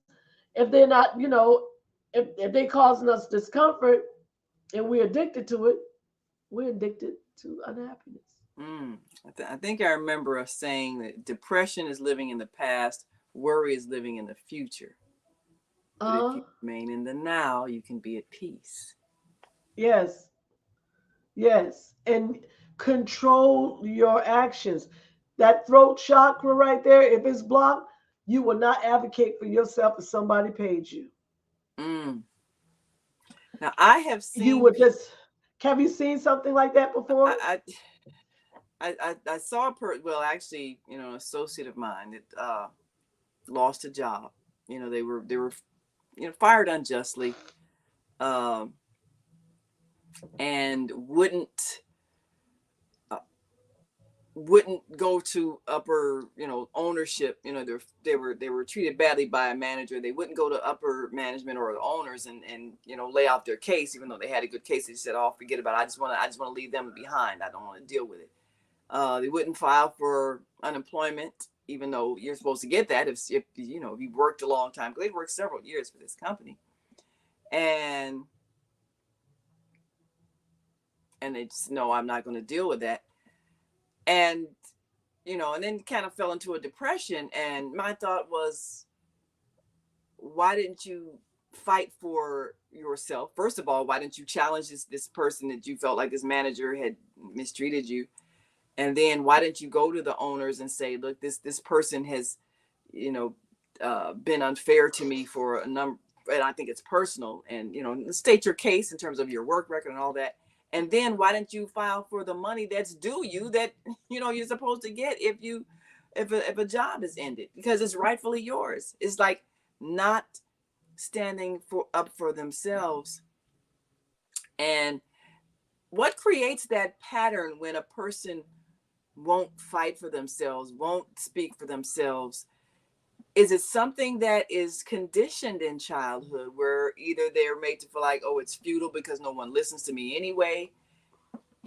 if they're not, if they causing us discomfort and we're addicted to it, we're addicted to unhappiness. Mm. I think I remember us saying that depression is living in the past, worry is living in the future. But if you Uh-huh. remain in the now, you can be at peace. Yes, yes. And control your actions. that throat chakra right there, if it's blocked, you will not advocate for yourself if somebody paid you. Mm. Now I have You seen would people. just, have you seen something like that before? I saw well, actually, an associate of mine that lost a job. They were fired unjustly, um, and uh, wouldn't go to upper ownership. They were treated badly by a manager. They wouldn't go to upper management or the owners and lay out their case, even though they had a good case. They said, oh, forget about it. I just want to leave them behind. I don't want to deal with it. They wouldn't file for unemployment, even though you're supposed to get that if you worked a long time, because they worked several years for this company. And and they just, no, I'm not going to deal with that. And and then kind of fell into a depression. And my thought was, why didn't you fight for yourself? First of all, why didn't you challenge this person that you felt like this manager had mistreated you? And then why didn't you go to the owners and say, look, this person has you know been unfair to me for a number, and I think it's personal, and state your case in terms of your work record and all that. And then why didn't you file for the money that's due you, that you're supposed to get if a job is ended, because it's rightfully yours? It's like not standing up for themselves. And what creates that pattern when a person won't fight for themselves, won't speak for themselves? Is it something that is conditioned in childhood, where either they're made to feel like, oh, it's futile because no one listens to me anyway?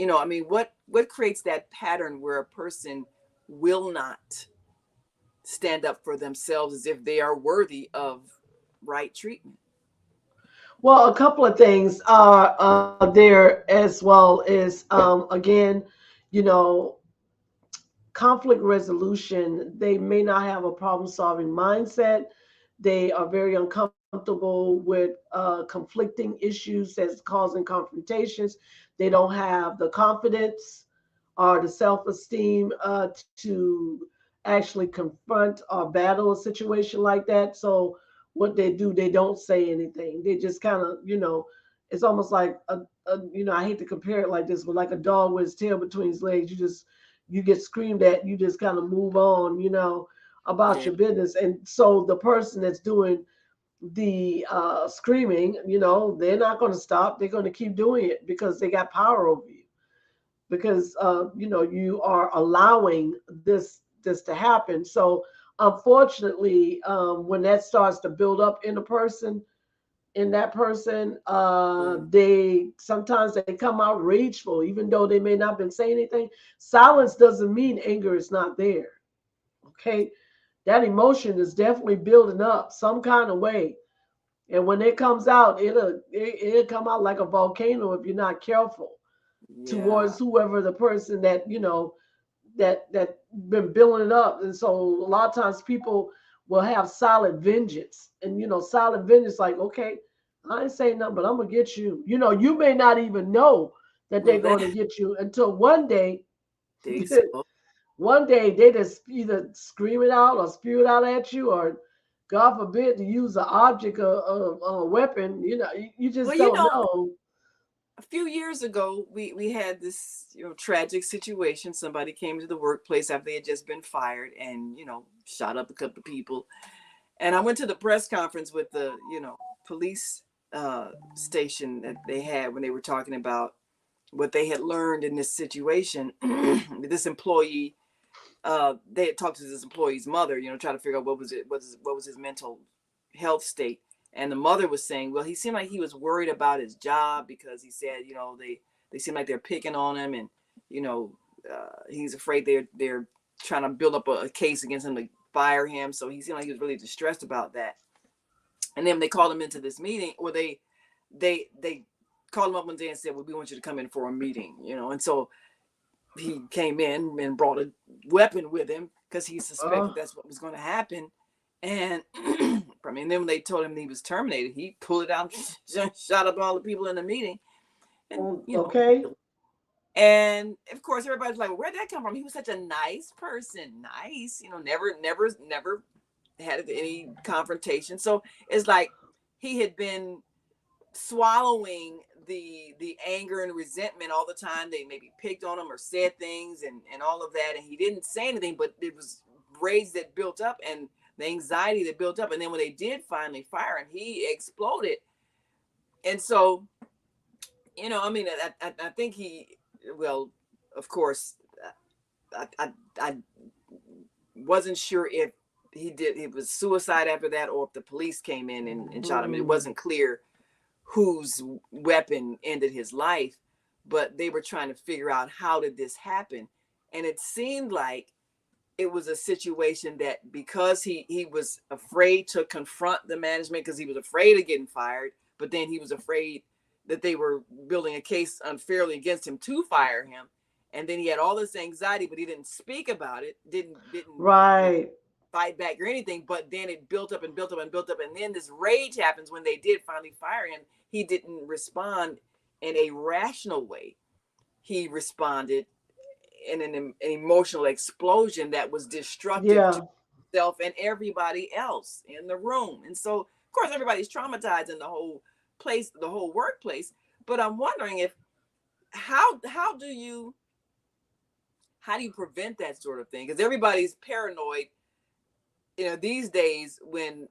I mean, what creates that pattern where a person will not stand up for themselves as if they are worthy of right treatment? Well, a couple of things are there, as well as, again, you know, conflict resolution. They may not have a problem solving mindset. They are very uncomfortable with conflicting issues that's causing confrontations. They don't have the confidence or the self esteem to actually confront or battle a situation like that. So, what they do, they don't say anything. They just kind of, it's almost like I hate to compare it like this, but like a dog with his tail between his legs. You get screamed at, you just kind of move on, about Yeah, your business. And so the person that's doing the screaming, they're not going to stop. They're going to keep doing it because they got power over you. Because you are allowing this to happen. So unfortunately, when that starts to build up in that person, mm, they sometimes they come out rageful, even though they may not have been saying anything. Silence doesn't mean anger is not there. Okay, that emotion is definitely building up some kind of way, and when it comes out, it'll come out like a volcano if you're not careful yeah, towards whoever the person that that been building it up. And so a lot of times people will have solid vengeance, and solid vengeance, like, okay, I ain't saying nothing, but I'm gonna get you. You may not even know that they're that going to get you until one day. they explode. One day they just either scream it out or spew it out at you, or God forbid to use an object of a weapon. You Well, just don't know. a few years ago, we had this tragic situation. Somebody came to the workplace after they had just been fired, and shot up a couple of people. And I went to the press conference with the police station that they had, when they were talking about what they had learned in this situation. This employee, they had talked to this employee's mother, trying to figure out what was his mental health state. And the mother was saying, well, he seemed like he was worried about his job, because he said, they seem like they're picking on him, and you know he's afraid they're trying to build up a case against him to fire him. So he seemed like he was really distressed about that. And then they called him into this meeting, or they called him up one day and said, well, we want you to come in for a meeting. And so he came in and brought a weapon with him, because he Uh, suspected that's what was going to happen. And I mean, then when they told him he was terminated, he pulled it out, shot up all the people in the meeting, and okay. And of course, everybody's like, "Where'd that come from?" He was such a nice person, nice, never had any confrontation. So it's like he had been swallowing the anger and resentment all the time. They maybe picked on him or said things and all of that, and he didn't say anything, but it was rage that built up and the anxiety that built up. And then when they did finally fire him, he exploded. And so, I mean, I think he, well, of course, I wasn't sure if it was suicide after that, or if the police came in and shot him. It wasn't clear whose weapon ended his life, but they were trying to figure out how did this happen. And it seemed like it was a situation that because he was afraid to confront the management because he was afraid of getting fired, but then he was afraid that they were building a case unfairly against him to fire him. And then he had all this anxiety, but he didn't speak about it, didn't Right. fight back or anything. But then it built up and built up and built up, and then this rage happens when they did finally fire him. He didn't respond in a rational way. He responded in an emotional explosion that was destructive to Yeah. himself and everybody else in the room. And so, of course, everybody's traumatized in the whole place, the whole workplace. But I'm wondering if how do you prevent that sort of thing? Because everybody's paranoid. These days when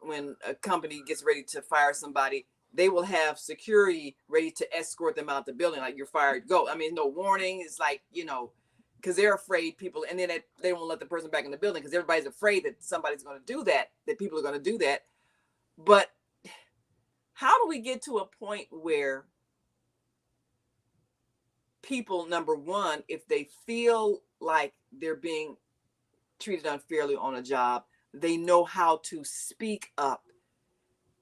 a company gets ready to fire somebody, they will have security ready to escort them out the building. Like, you're fired, go. I mean, no warning. It's like, because they're afraid people, and then they won't let the person back in the building because everybody's afraid that somebody's going to do that people are going to do that. But how do we get to a point where people, number one, if they feel like they're being treated unfairly on a job, they know how to speak up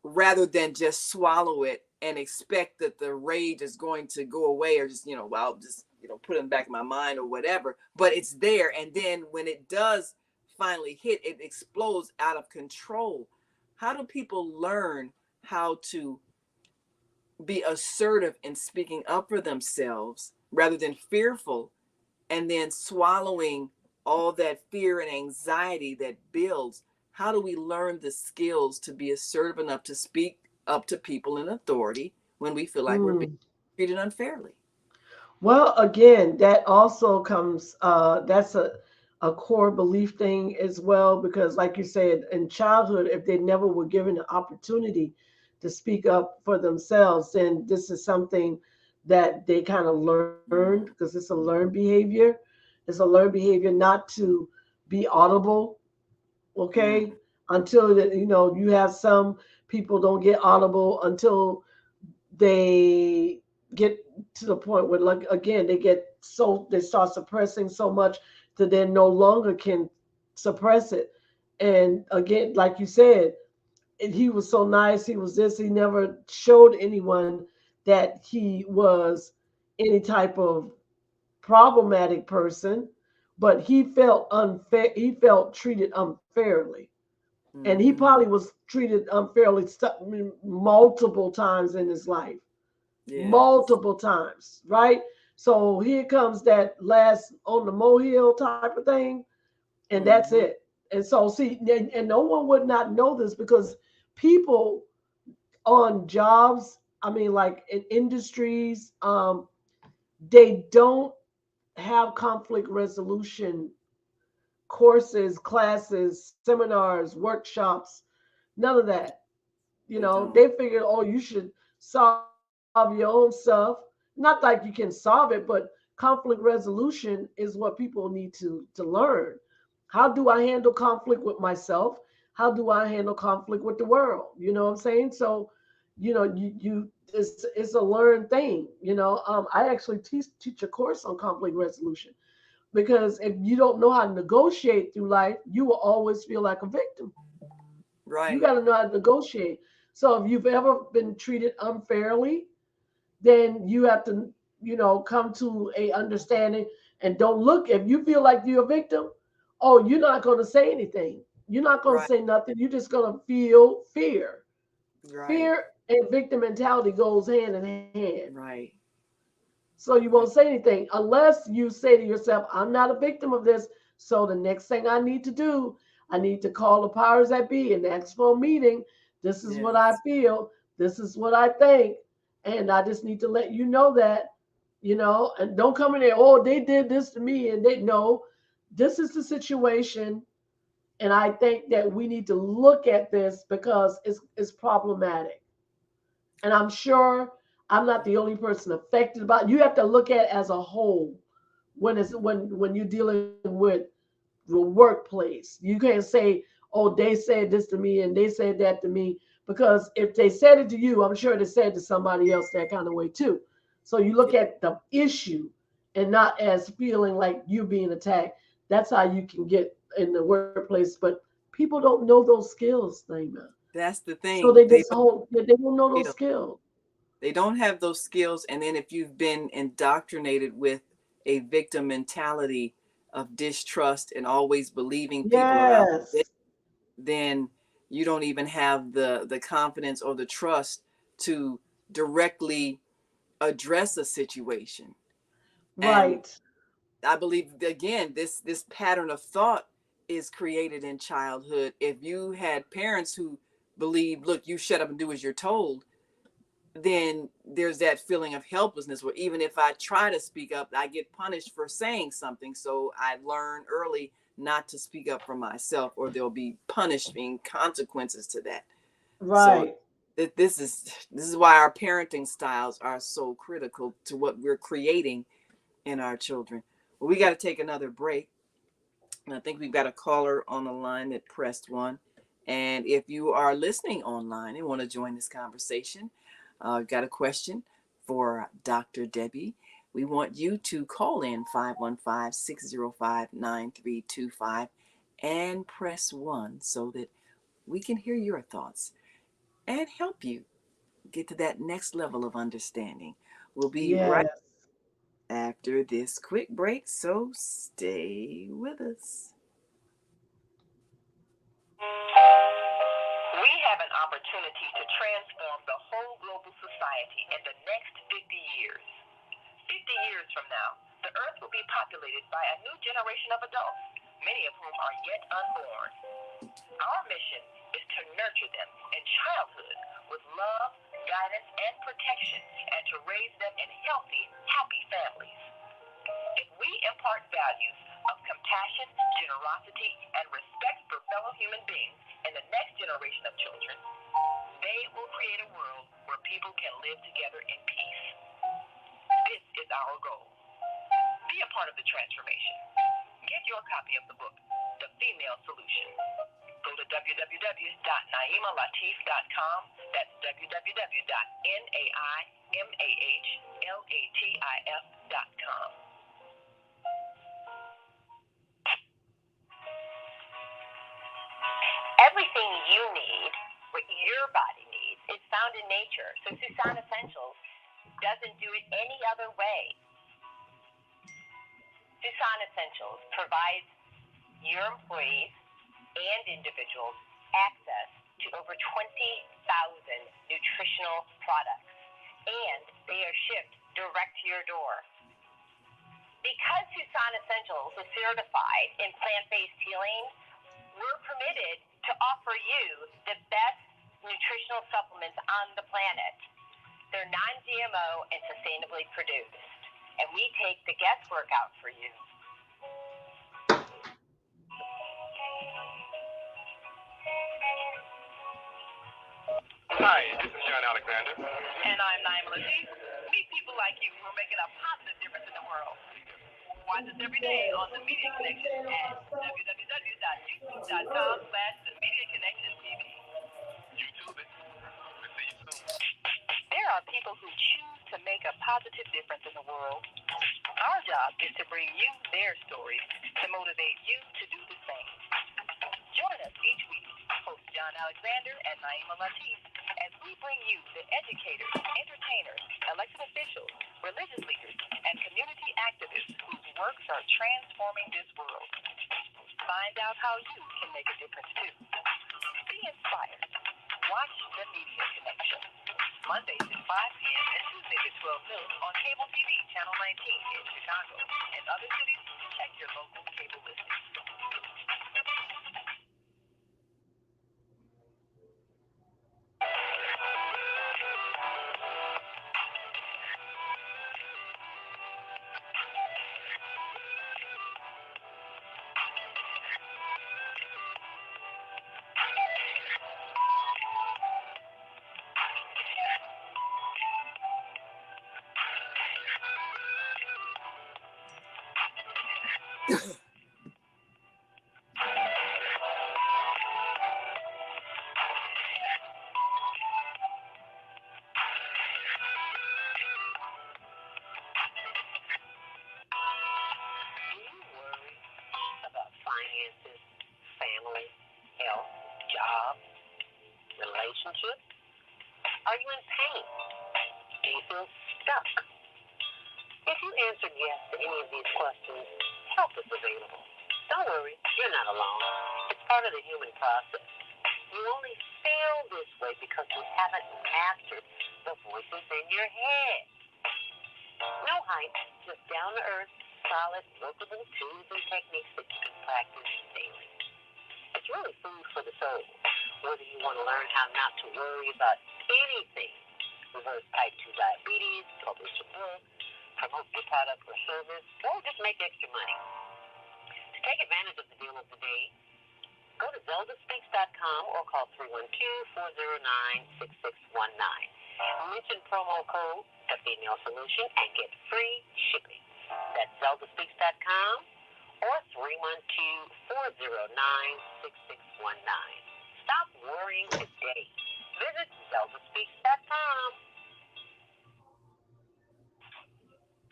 rather than just swallow it and expect that the rage is going to go away, or just, well, just, put it in the back of my mind or whatever. But it's there. And then when it does finally hit, it explodes out of control. How do people learn how to be assertive in speaking up for themselves rather than fearful, and then swallowing all that fear and anxiety that builds? How do we learn the skills to be assertive enough to speak up to people in authority when we feel like we're being Mm. treated unfairly? Well, again, that also comes, that's a core belief thing as well, because, like you said, in childhood, if they never were given an opportunity to speak up for themselves, then this is something that they kind of learned, because it's a learned behavior. It's a learned behavior not to be audible, Mm, okay? Until that, you have some people don't get audible until they get to the point where, like, again, they start suppressing so much that they no longer can suppress it. And again, like you said, and he was so nice, he was this, he never showed anyone that he was any type of problematic person, but he felt treated unfairly. And he mm-hmm. probably was treated unfairly multiple times in his life, Yes. multiple times, right? So here comes that last on the molehill type of thing, and that's Mm-hmm. it. And so, see, and no one would not know this, because people on jobs, I mean, like in industries, they don't have conflict resolution courses, classes, seminars, workshops, none of that. They don't. They figured, oh, you should solve your own stuff. Not like you can solve it, but conflict resolution is what people need to learn. How do I handle conflict with myself? How do I handle conflict with the world? You know what I'm saying? So, it's a learned thing. I actually teach a course on conflict resolution, because if you don't know how to negotiate through life, you will always feel like a victim. You Right. got to know how to negotiate. So if you've ever been treated unfairly, then you have to, come to a understanding, and don't look. If you feel like you're a victim, oh, you're not going to say anything. You're not going to Right. say nothing. You're just going to feel fear. Right. Fear and victim mentality goes hand in hand. Right. So you won't say anything unless you say to yourself, I'm not a victim of this. So the next thing I need to do, I need to call the powers that be and ask for a meeting. This is what I Yes. feel. This is what I think. And I just need to let you know that, and don't come in there, oh, they did this to me. And they know this is the situation. And I think that we need to look at this because it's problematic. And I'm sure I'm not the only person affected about it. You have to look at it as a whole when you're dealing with the workplace. You can't say, oh, they said this to me and they said that to me. Because if they said it to you, I'm sure they said to somebody else that kind of way too. So you Yeah, look at the issue and not as feeling like you being attacked. That's how you can get in the workplace. But people don't know those skills, Naima. that's the So thing. they just hold, they don't know those Feel. skills. They don't have those skills. And then if you've been indoctrinated with a victim mentality of distrust and always believing people are out, Yes, then you don't even have the confidence or the trust to directly address a situation. And right, I believe again, this pattern of thought is created in childhood. If you had parents who believe, look, you shut up and do as you're told, then there's that feeling of helplessness where even if I try to speak up, I get punished for saying something. So I learn early not to speak up for myself, or there'll be punishing consequences to that. So right. this is why our parenting styles are so critical to what we're creating in our children. Well, we got to take another break. And I think we've got a caller on the line that pressed one. And if you are listening online and want to join this conversation, we've got a question for Dr. Debbie. We want you to call in 515-605-9325 and press 1 so that we can hear your thoughts and help you get to that next level of understanding. We'll be right Yes. after this quick break, so stay with us. We have an opportunity to transform the whole global society in the next 50 years. 50 years from now, the earth will be populated by a new generation of adults, many of whom are yet unborn. Our mission is to nurture them in childhood with love, guidance, and protection, and to raise them in healthy, happy families. If we impart values of compassion, generosity, and respect for fellow human beings in the next generation of children, they will create a world where people can live together in peace. This is our goal. Be a part of the transformation. Get your copy of the book, The Female Solution. Go to www.naimalatif.com. That's www.naimalatif.com. Everything you need, what your body needs, is found in nature. So Susan Essentials doesn't do it any other way. Susan Essentials provides your employees and individuals access to over 20,000 nutritional products, and they are shipped direct to your door. Because Susan Essentials is certified in plant-based healing, we're permitted to offer you the best nutritional supplements on the planet. They're non-GMO and sustainably produced, and we take the guesswork out for you. Hi, this is John Alexander. And I'm Naima Latif. Meet people like you who are making a positive difference in the world. Watch us every day on The Media Connection at www.youtube.com/The Media Connection TV. YouTube it. We'll see you soon. There are people who choose to make a positive difference in the world. Our job is to bring you their stories to motivate you to do the same. Join us each week, host John Alexander and Naima Latif, as we bring you the educators, entertainers, elected officials, religious leaders, and community activists whose works are transforming this world. Find out how you can make a difference too. Be inspired. Watch The Media Connection. Mondays at 5 p.m. and Tuesdays at 12 noon on cable TV, Channel 19 in Chicago. And other cities, check your local cable listings. Do you worry about finances, family, health, job, relationships? Are you in pain? Do you feel stuck? If you answered yes to any of these questions, help is available. Don't worry, you're not alone. It's part of the human process. You only feel this way because you haven't mastered the voices in your head. No hype, just down to earth, solid, workable tools and techniques that you can practice daily. It's really food for the soul. Whether you want to learn how not to worry about anything, reverse type 2 diabetes, publish a book, promote your product or service, or just make extra money. To take advantage of the deal of the day, go to zeldaspeaks.com or call 312-409-6619. Mention promo code The Female Solution and get free shipping. That's zeldaspeaks.com or 312-409-6619. Stop worrying today. Visit zeldaspeaks.com.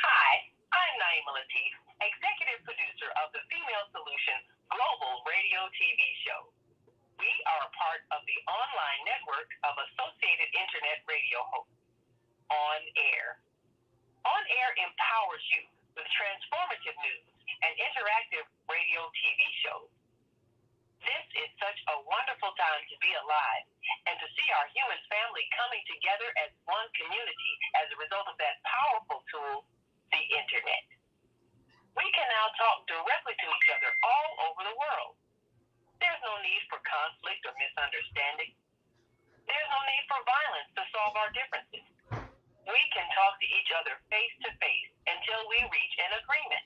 Hi, I'm Naima Latif, executive producer of the Female Solution Global Radio TV show. We are a part of the online network of associated internet radio hosts. On Air. On Air empowers you with transformative news and interactive radio TV shows. This is such a wonderful time to be alive and to see our human family coming together as one community as a result of that powerful tool, the internet. We can now talk directly to each other all over the world. There's no need for conflict or misunderstanding. There's no need for violence to solve our differences. We can talk to each other face to face until we reach an agreement.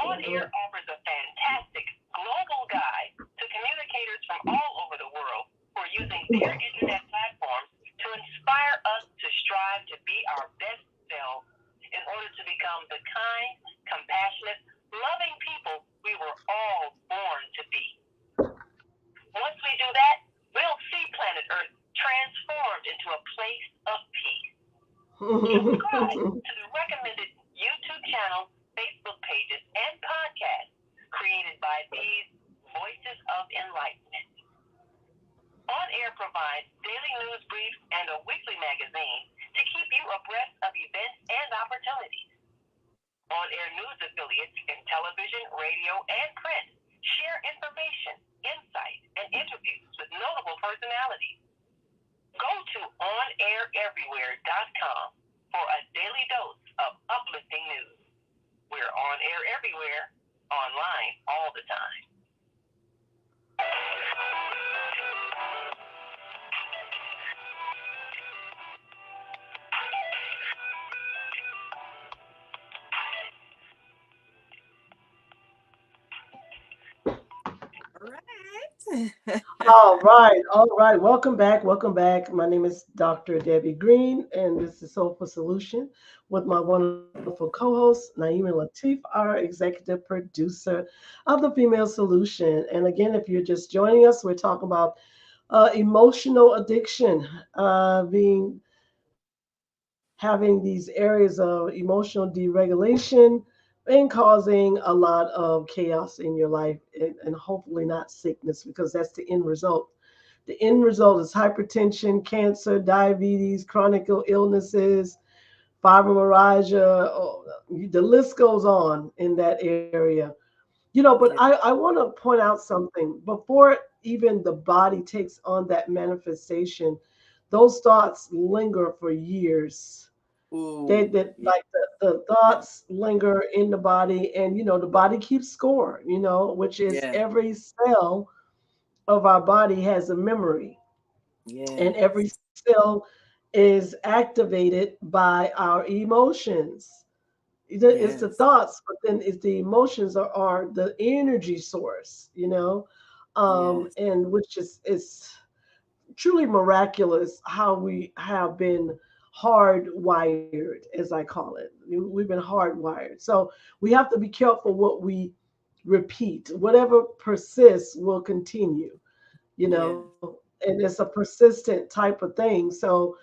On Air offers a fantastic global guide to communicators from all over the world who are using their internet platforms to inspire us to strive to be our best selves in order to become the kind, compassionate, loving people we were all born to be. Once we do that, we'll see planet Earth transformed into a place of peace. Subscribe to the recommended YouTube channel, Facebook pages, and podcasts created by these Voices of Enlightenment. On Air provides daily news briefs and a weekly magazine to keep you abreast of events and opportunities. On Air news affiliates in television, radio, and print share information, insight, and interviews with notable personalities. Go to onaireverywhere.com for a daily dose of uplifting news. We're on air everywhere, online all the time. All right. All right, all right. Welcome back. Welcome back. My name is Dr. Debbie Green, and this is Soulful Solution with my wonderful co-host, Naima Latif, our executive producer of the Female Solution. And again, if you're just joining us, we're talking about emotional addiction, being having these areas of emotional deregulation and causing a lot of chaos in your life and hopefully not sickness because that's the end result. The end result is hypertension, cancer, diabetes, chronic illnesses, fibromyalgia. The list goes on in that area. But Yeah. I want to point out something. Before even the body takes on that manifestation, those thoughts linger for years. They Ooh, that yeah, like the yeah, thoughts linger in the body, and the body keeps score, which is yeah, every cell of our body has a memory, and every yes, cell is activated by our emotions. It's the yes, thoughts, but then it's the emotions are the energy source, yes, and which is truly miraculous how we have been hardwired, as I call it. We've been hardwired. So we have to be careful what we repeat. Whatever persists will continue, yeah, and it's a persistent type of thing. So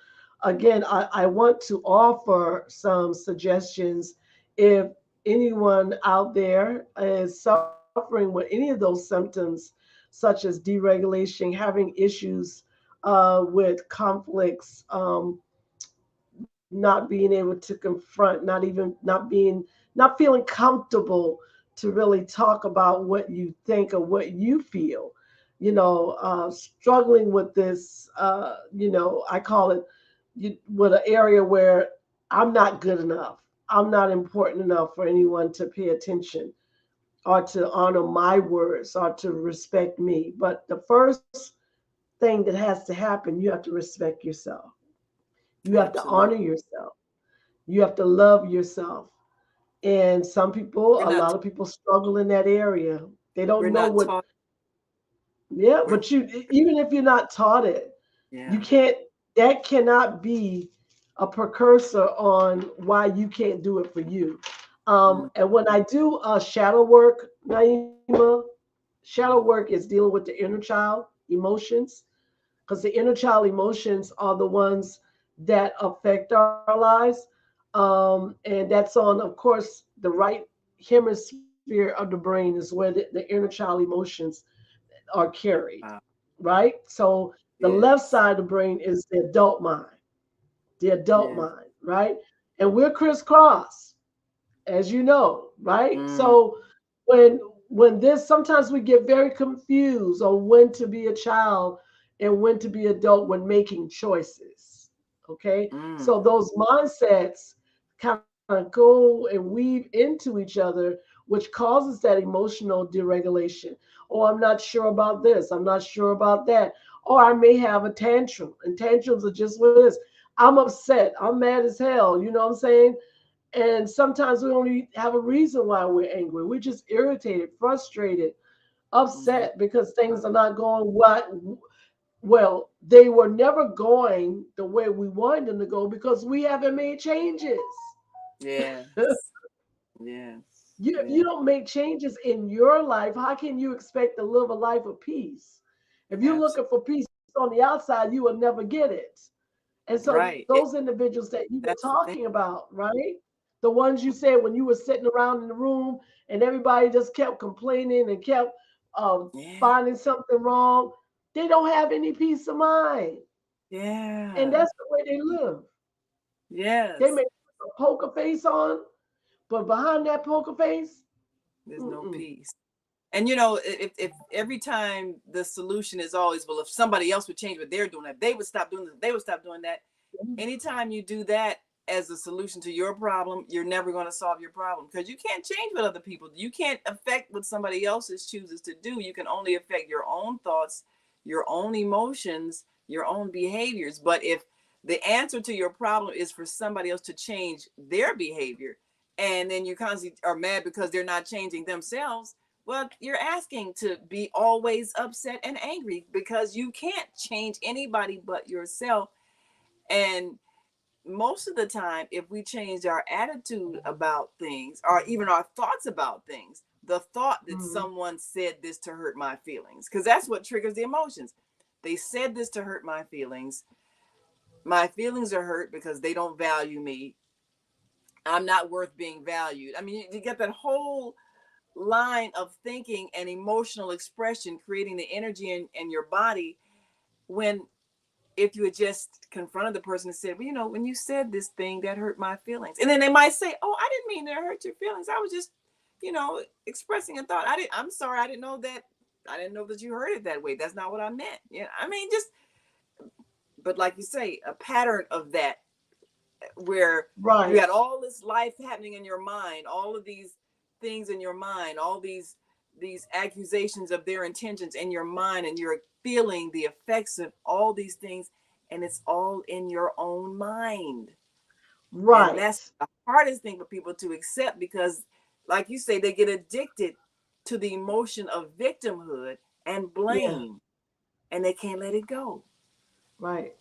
again, I want to offer some suggestions if anyone out there is suffering with any of those symptoms, such as deregulation, having issues with conflicts, not being able to confront, not feeling comfortable to really talk about what you think or what you feel, struggling with this, I call it, with an area where I'm not good enough. I'm not important enough for anyone to pay attention or to honor my words or to respect me. But the first thing that has to happen, you have to respect yourself. You have to honor absolutely. yourself. You have to love yourself. And some people, We're a not, lot of people struggle in that area. They we're don't know not what, taught. yeah, We're, but even if you're not taught it, you yeah, can't, that cannot be a precursor on why you can't do it for you. mm, And when I do shadow work, Naima, shadow work mm, is dealing with the inner child emotions, because the inner child emotions are the ones that affect our lives. And that's on, of course, the right hemisphere of the brain is where the inner child emotions are carried, wow, right? So the left yes, side of the brain is the adult yeah, mind, right? And we're crisscross, as you know, right? mm, So when when this sometimes we get very confused on when to be a child and when to be adult when making choices. Okay? mm, So those mindsets kind of go and weave into each other, which causes that emotional deregulation. Oh, I'm not sure about this. I'm not sure about that. Or I may have a tantrum. And tantrums are just what it is. I'm upset. I'm mad as hell. You know what I'm saying? And sometimes we don't even have a reason why we're angry. We're just irritated, frustrated, yeah, upset because things are not going what well, they were never going the way we wanted them to go because we haven't made changes. yes, yes, You yeah, don't make changes in your life. How can you expect to live a life of peace? If you're looking absolutely, for peace on the outside, you will never get it. And so right. those individuals that you were That's the thing. talking about, right? The ones you said when you were sitting around in the room and everybody just kept complaining and kept Yeah, finding something wrong, they don't have any peace of mind. And yeah, that's the way they live. They yes. may put a poker face on, but behind that poker face, There's no mm-mm. peace. And you know, if every time the solution is always, well, if somebody else would change what they're doing, if they would stop doing this, they would stop doing that. Anytime you do that as a solution to your problem, you're never going to solve your problem because you can't change what other people do. You can't affect what somebody else's chooses to do. You can only affect your own thoughts, your own emotions, your own behaviors. But if the answer to your problem is for somebody else to change their behavior, and then you constantly are mad because they're not changing themselves, well, you're asking to be always upset and angry because you can't change anybody but yourself. And most of the time, if we change our attitude about things or even our thoughts about things, the thought that Mhm. someone said this to hurt my feelings, because that's what triggers the emotions. They said this to hurt my feelings. My feelings are hurt because they don't value me. I'm not worth being valued. I mean, you get that whole line of thinking and emotional expression creating the energy in your body when if you had just confronted the person and said, well, you know, when you said this thing that hurt my feelings, and then they might say, oh, I didn't mean to hurt your feelings. I was just, you know, expressing a thought. I'm sorry. I didn't know that. I didn't know that you heard it that way. That's not what I meant. Yeah. I mean, just but like you say, a pattern of that, where you Right. had all this life happening in your mind, all of these things in your mind, all these accusations of their intentions in your mind, and you're feeling the effects of all these things, and it's all in your own mind. And that's Right. the hardest thing for people to accept, because like you say, they get addicted to the emotion of victimhood and Yeah. blame, and they can't let it go. Right.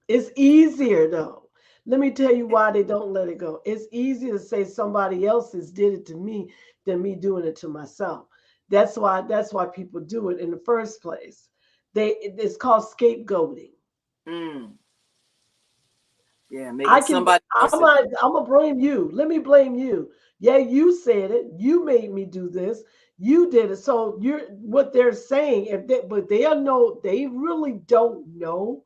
It's easier though. Let me tell you why they don't let it go. It's easier to say somebody else's did it to me than me doing it to myself. That's why people do it in the first place. It's called scapegoating. Mm, yeah, making I can somebody I'm else. gonna I'm gonna blame you. Let me blame you. Yeah, you said it. You made me do this. You did it. So you're what they're saying, if they but they'll know they really don't know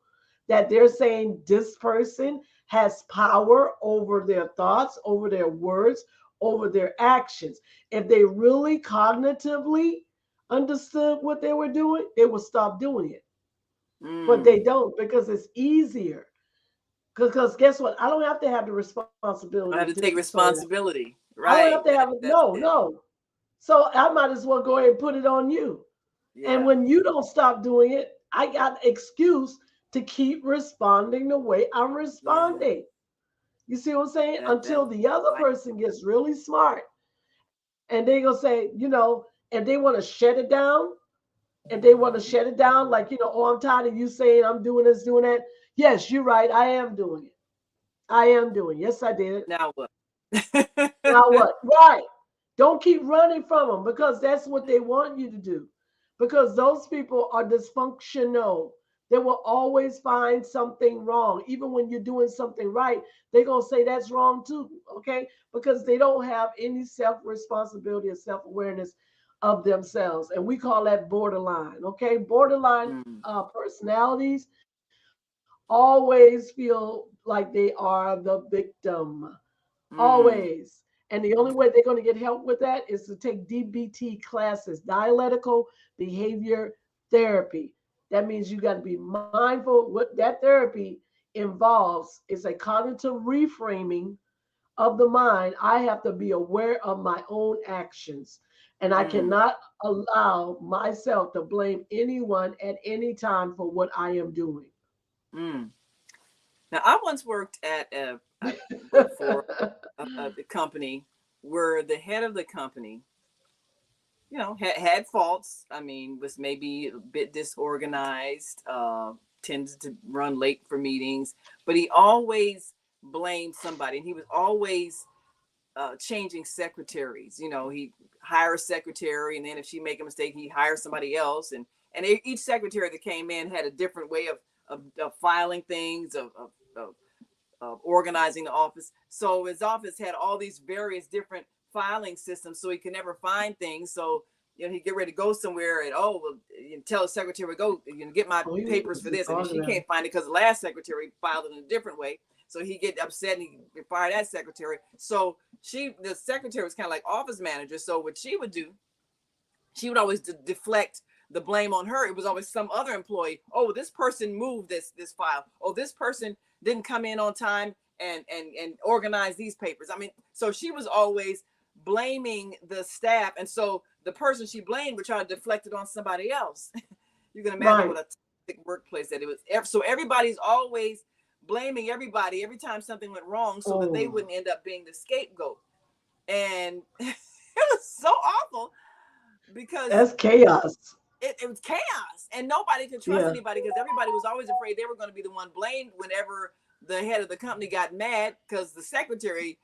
that they're saying this person has power over their thoughts, over their words, over their actions. If they really cognitively understood what they were doing, they would stop doing it. But they Mm, don't because it's easier. Because guess what? I don't have to have the responsibility I have to to take sort it out. responsibility. I don't have Right. to have it. That's No, it. no. So I might as well go ahead and put it on you. And Yeah. when you don't stop doing it, I got an excuse to keep responding the way I'm Yeah. responding. You see what I'm saying? That's Until the other right. person gets really smart and they gonna say, and they want to shut it down, and they want to shut it down, like, oh, I'm tired of you saying I'm doing this, doing that. Yes, you're right. I am doing it. I am doing. Yes, I did. Now what? Now what? Right. Don't keep running from them because that's what they want you to do. Because those people are dysfunctional. They will always find something wrong. Even when you're doing something right, they're going to say that's wrong too. Okay. Because they don't have any self responsibility or self awareness of themselves. And we call that borderline. Okay. Borderline Mm, personalities always feel like they are the victim. mm, Always. And the only way they're going to get help with that is to take DBT classes, dialectical behavior therapy. That means you got to be mindful. What that therapy involves is a cognitive reframing of the mind. I have to be aware of my own actions. And I mm, cannot allow myself to blame anyone at any time for what I am doing. mm. Now, I once worked at I worked for a company where the head of the company, had faults. I mean, was maybe a bit disorganized, tended to run late for meetings, but he always blamed somebody, and he was always changing secretaries. He hire a secretary, and then if she make a mistake, he hires somebody else, and each secretary that came in had a different way of filing things, of organizing the office. So his office had all these various different filing systems, so he could never find things. So he'd get ready to go somewhere, and well, tell the secretary, go, get my Oh, he papers was for this, and then she disorganized. can't find it because the last secretary filed it in a different way. So he get upset and he fired that secretary. So the secretary was kind of like office manager. So what she would do, she would always deflect the blame on her. It was always some other employee. Oh, this person moved this file. Oh, this person didn't come in on time and organize these papers. I mean, so she was always blaming the staff, and so the person she blamed would try to deflect it on somebody else. You can imagine what Right. a toxic workplace that it was. So everybody's always blaming everybody every time something went wrong, so that they Oh, wouldn't end up being the scapegoat. And it was so awful because that's chaos. it was chaos, and nobody could trust Yeah. anybody because everybody was always afraid they were going to be the one blamed whenever the head of the company got mad because the secretary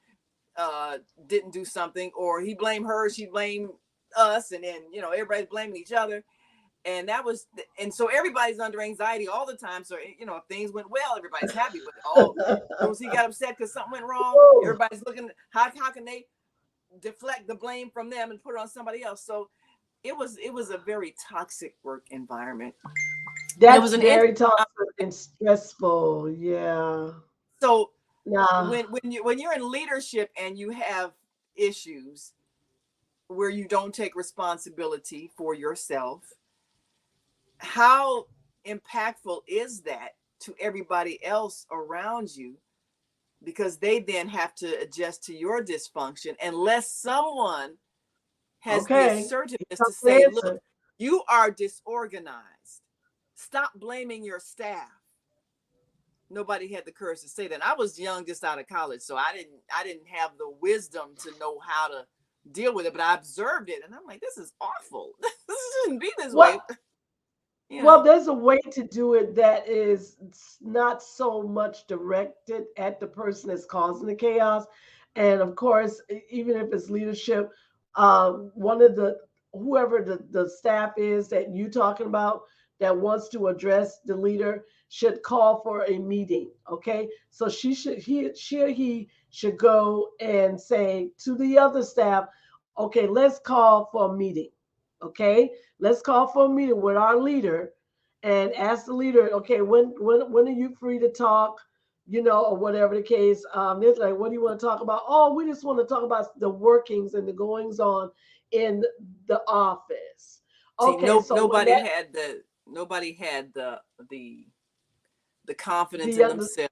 uh, didn't do something, or he blamed her, she blamed us, and then everybody's blaming each other. And so everybody's under anxiety all the time. So if things went well, everybody's happy, but as soon as he got upset because something went wrong, Woo. everybody's looking how can they deflect the blame from them and put it on somebody else. So it was a very toxic work environment. And it That's was an interesting very toxic and stressful. Yeah. so Nah. when you're in leadership and you have issues where you don't take responsibility for yourself, how impactful is that to everybody else around you, because they then have to adjust to your dysfunction, unless someone has the Okay. assertiveness Come to to say, look, answer. you are disorganized. Stop blaming your staff. Nobody had the courage to say that. I was young, just out of college, so I didn't have the wisdom to know how to deal with it, but I observed it and I'm like, this is awful. This shouldn't be this way. What? You Well, know. there's a way to do it that is not so much directed at the person that's causing the chaos. And of course, even if it's leadership, one of the whoever the staff is that you talking about that wants to address the leader should call for a meeting. Okay, so she or he should go and say to the other staff, okay, let's call for a meeting. Okay, let's call for a meeting with our leader and ask the leader, okay, when are you free to talk, or whatever the case. It's like, what do you want to talk about? Oh, we just want to talk about the workings and the goings on in the office. See, Okay, no, so when that nobody had the confidence the in other themselves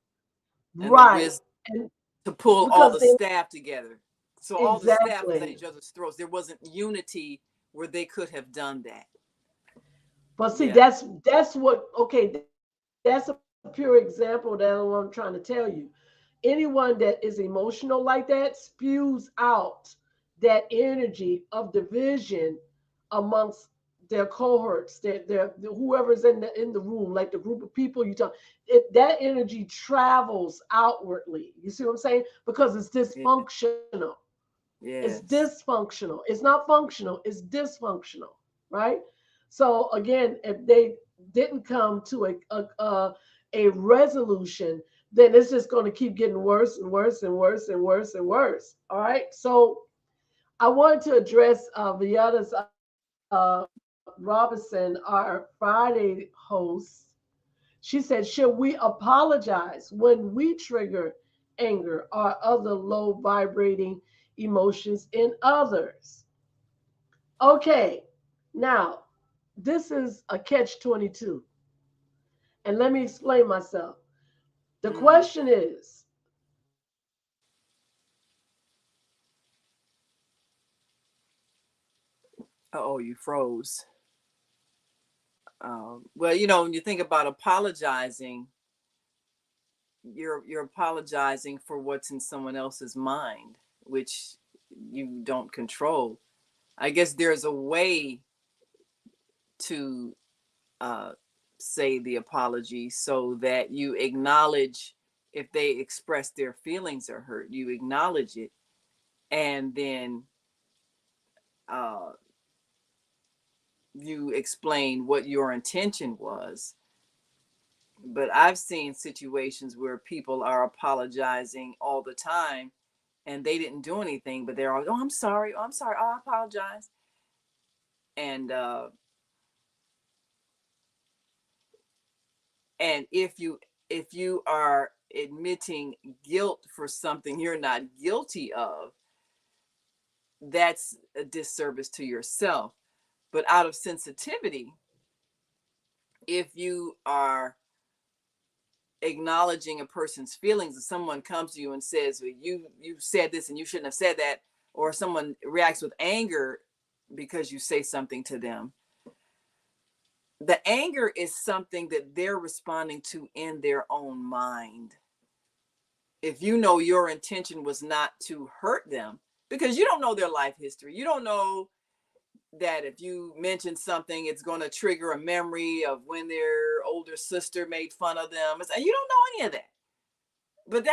and the right, wisdom and to pull all because the then staff together. So all the staff was at exactly. each other's throats. There wasn't unity where they could have done that. But see, Yeah. that's what okay, that's a pure example that I'm trying to tell you. Anyone that is emotional like that spews out that energy of division amongst their cohorts, their whoever's in the room, like the group of people you talk. That energy travels outwardly. You see what I'm saying? Because it's Yeah. dysfunctional. It's Yes. dysfunctional. It's not functional. It's dysfunctional, right? So again, if they didn't come to a resolution, then it's just going to keep getting worse and worse and worse and worse and worse. All right. So I wanted to address Viada's Robinson, our Friday host. She said, should we apologize when we trigger anger or other low vibrating emotions in others? Okay, now this is a catch 22. And let me explain myself. The Mm. question is, Oh, you froze. Well, when you think about apologizing, you're apologizing for what's in someone else's mind, which you don't control. I guess there's a way to uh, say the apology so that you acknowledge if they express their feelings or hurt, you acknowledge it, and then uh, you explain what your intention was. But I've seen situations where people are apologizing all the time and they didn't do anything, but they're all, oh, I'm sorry. Oh, I'm sorry. Oh, I apologize. And if you are admitting guilt for something you're not guilty of, that's a disservice to yourself. But out of sensitivity, if you are acknowledging a person's feelings, if someone comes to you and says, well, you said this and you shouldn't have said that, or someone reacts with anger because you say something to them, the anger is something that they're responding to in their own mind. If you know your intention was not to hurt them, because you don't know their life history, you don't know that if you mention something, it's going to trigger a memory of when their older sister made fun of them. You don't know any of that. But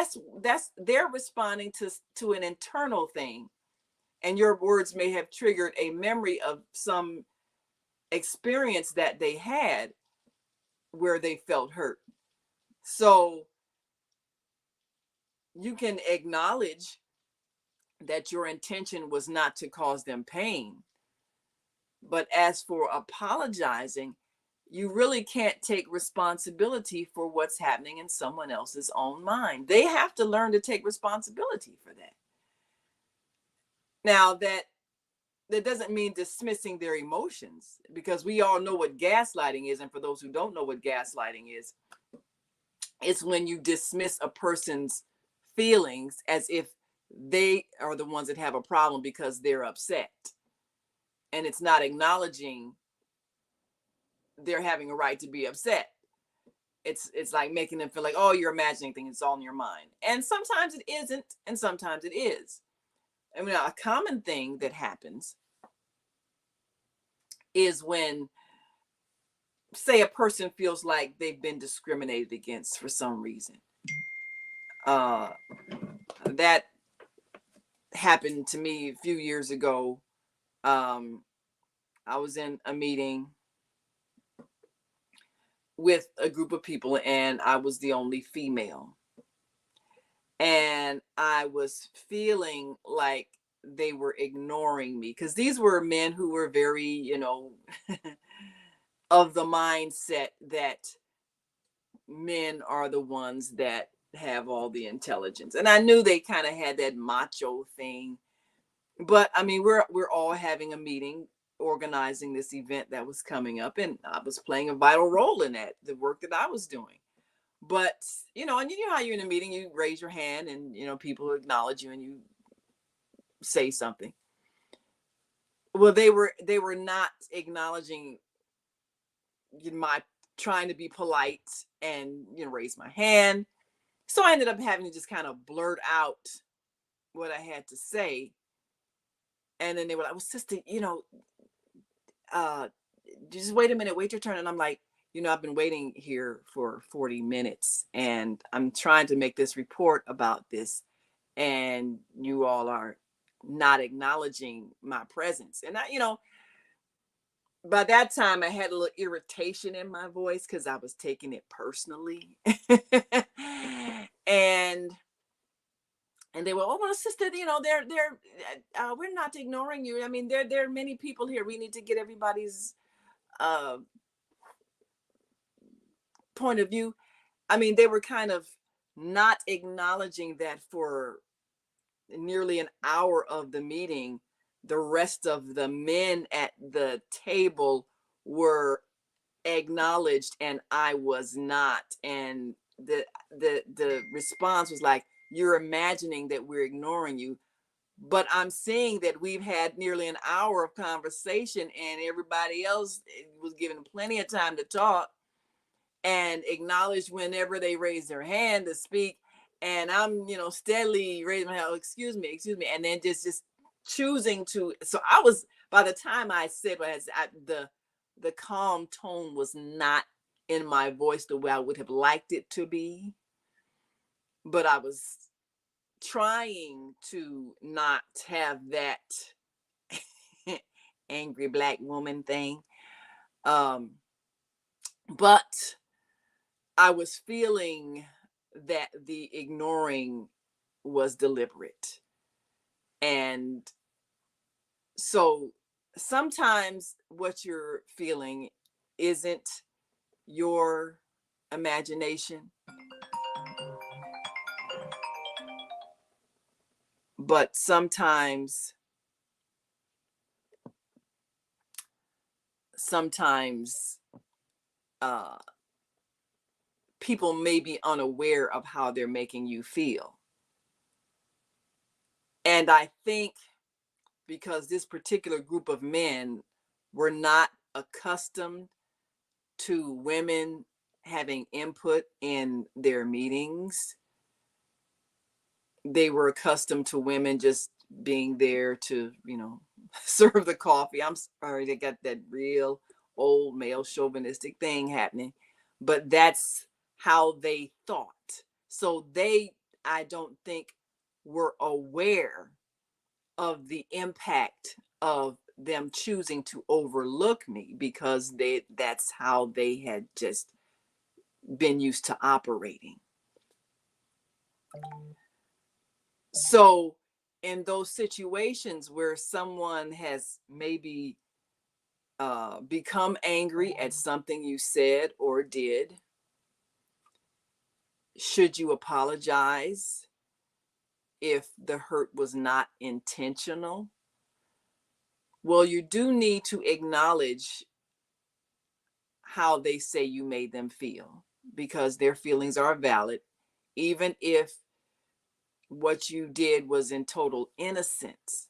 that's they're responding to an internal thing, and your words may have triggered a memory of some experience that they had where they felt hurt. So you can acknowledge that your intention was not to cause them pain. But as for apologizing, you really can't take responsibility for what's happening in someone else's own mind. They have to learn to take responsibility for that. Now, that doesn't mean dismissing their emotions, because we all know what gaslighting is. And for those who don't know what gaslighting is, It's when you dismiss a person's feelings as if they are the ones that have a problem because they're upset. And it's not acknowledging they're having a right to be upset. It's like making them feel like, oh, you're imagining things, it's all in your mind. And sometimes it isn't, and sometimes it is. I mean, a common thing that happens is when, say, a person feels like they've been discriminated against for some reason. That happened to me a few years ago. I was in a meeting with a group of people, and I was the only female. And I was feeling like they were ignoring me, because these were men who were very, of the mindset that men are the ones that have all the intelligence. And I knew they kind of had that macho thing. But I mean, we're all having a meeting, organizing this event that was coming up, and I was playing a vital role in that, the work that I was doing. But and you know how you're in a meeting, you raise your hand, and people acknowledge you, and you say something. Well, they were not acknowledging my trying to be polite and raise my hand. So I ended up having to just kind of blurt out what I had to say. And then they were like, well, sister, just wait a minute, wait your turn. And I'm like, I've been waiting here for 40 minutes and I'm trying to make this report about this. And you all are not acknowledging my presence. And by that time I had a little irritation in my voice because I was taking it personally. and they were, oh, well, sister, we're not ignoring you. I mean, there are many people here. We need to get everybody's point of view. I mean, they were kind of not acknowledging that for nearly an hour of the meeting, the rest of the men at the table were acknowledged and I was not. And the response was like, you're imagining that we're ignoring you. But I'm seeing that we've had nearly an hour of conversation and everybody else was given plenty of time to talk and acknowledge whenever they raise their hand to speak. And I'm, steadily raising my hand, oh, excuse me. And then just choosing to, so I was, by the time I said what I said, the calm tone was not in my voice the way I would have liked it to be. But I was trying to not have that angry black woman thing. But I was feeling that the ignoring was deliberate. And so sometimes what you're feeling isn't your imagination, but sometimes people may be unaware of how they're making you feel. And I think because this particular group of men were not accustomed to women having input in their meetings, they were accustomed to women just being there to, serve the coffee. I'm sorry, they got that real old male chauvinistic thing happening, but that's how they thought. So they, I don't think, were aware of the impact of them choosing to overlook me because that's how they had just been used to operating. So in those situations where someone has maybe become angry at something you said or did, should you apologize if the hurt was not intentional? Well, you do need to acknowledge how they say you made them feel. because their feelings are valid, even if what you did was in total innocence.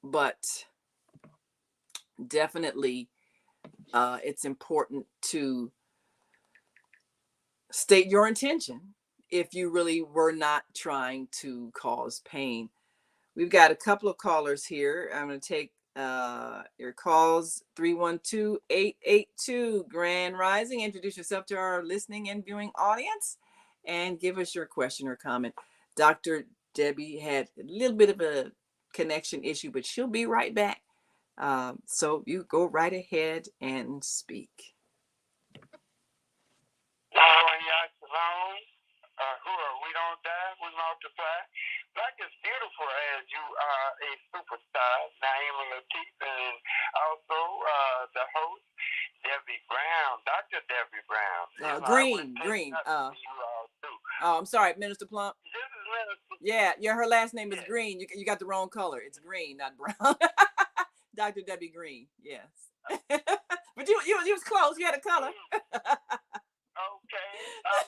But definitely, it's important to state your intention if you really were not trying to cause pain. We've got a couple of callers here. I'm going to take your calls. 312-882 Grand Rising. Introduce yourself to our listening and viewing audience and give us your question or comment. Dr. Debbie had a little bit of a connection issue, but she'll be right back. So you go right ahead and speak. We don't die, we multiply. Black is beautiful as you are a superstar, Naima Latif, and also the host, Debbie Brown, Dr. Debbie Brown. Green. Oh, I'm sorry, Minister Plump. This is Minister. Yeah, her last name is Green. You got the wrong color. It's Green, not Brown. Dr. Debbie Green, yes. But you was close. You had a color. Okay.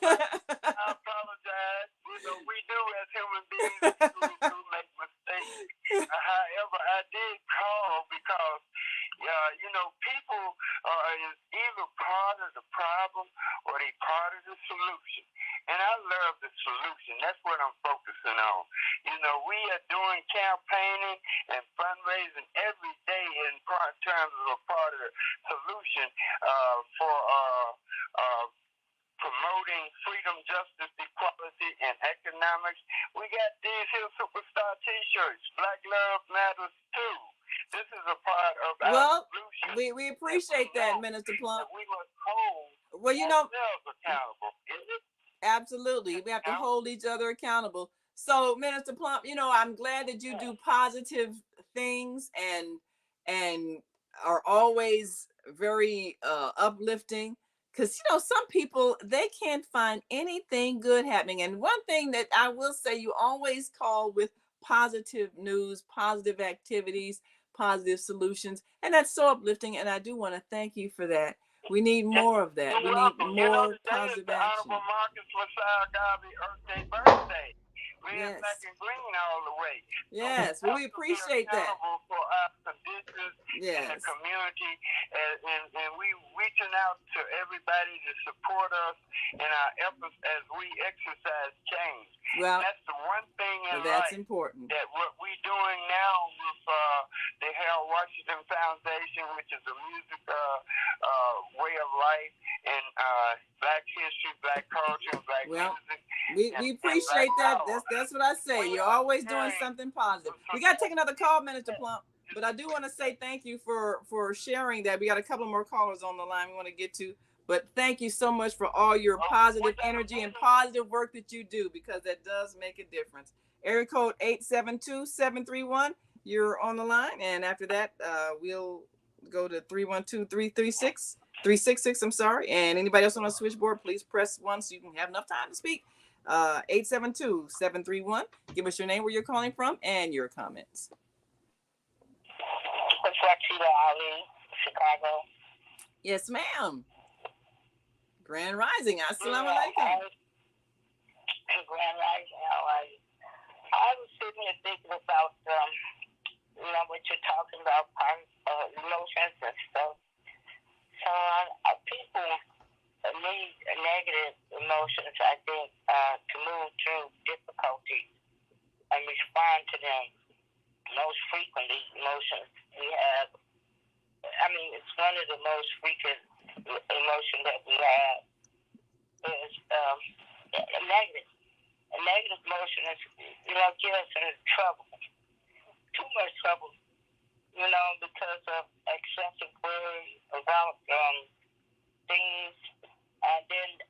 I apologize. We do as human beings, we do make mistakes. However, I did call because, people is either part of the problem or they part of the solution. And I love the solution. That's what I'm focusing on. We are doing campaigning and fundraising every day in terms of a part of the solution for promoting freedom, justice, equality, and economics. We got these here superstar T-shirts. Black Love Matters too. This is a part of our solution. We appreciate that, Minister Plump. We must hold ourselves accountable. Absolutely. We have to hold each other accountable. So, Minister Plump, I'm glad that you do positive things and are always very uplifting. Because, some people, they can't find anything good happening. And one thing that I will say, you always call with positive news, positive activities, positive solutions. And that's so uplifting. And I do want to thank you for that. We need more of that. We need more positive action. Honorable Marcus LaSalle Garvey birthday. Red, black, and green all the way. Yes, well, we appreciate that. For our conditions in the community, and we reaching out to everybody to support us in our efforts as we exercise change. Well, that's the one thing in that's life important. That what we're doing now with the Harold Washington Foundation, which is a music way of life, and Black history, Black culture, and Black music. We appreciate that. That's what I say. You're always doing something positive. We got to take another call, Minister Plump. But I do want to say thank you for sharing that. We got a couple more callers on the line we want to get to. But thank you so much for all your positive energy and positive work that you do, because that does make a difference. Area code 872-731. You're on the line. And after that, we'll go to 312-336-366. I'm sorry. And anybody else on the switchboard, please press 1 so you can have enough time to speak. 872-731. Give us your name, where you're calling from, and your comments. Rashida Ali, Chicago. Yes, ma'am. Grand Rising. Assalamu alaikum. Grand Rising. How are you? I was sitting here thinking about, what you're talking about, emotions and stuff. So people need negative emotions, I think, to move through difficulties and respond to them. Most frequently, emotions we have, it's one of the most frequent emotions that we have is a negative. A negative emotion is, get us in trouble. Too much trouble, because of excessive worry about things. And then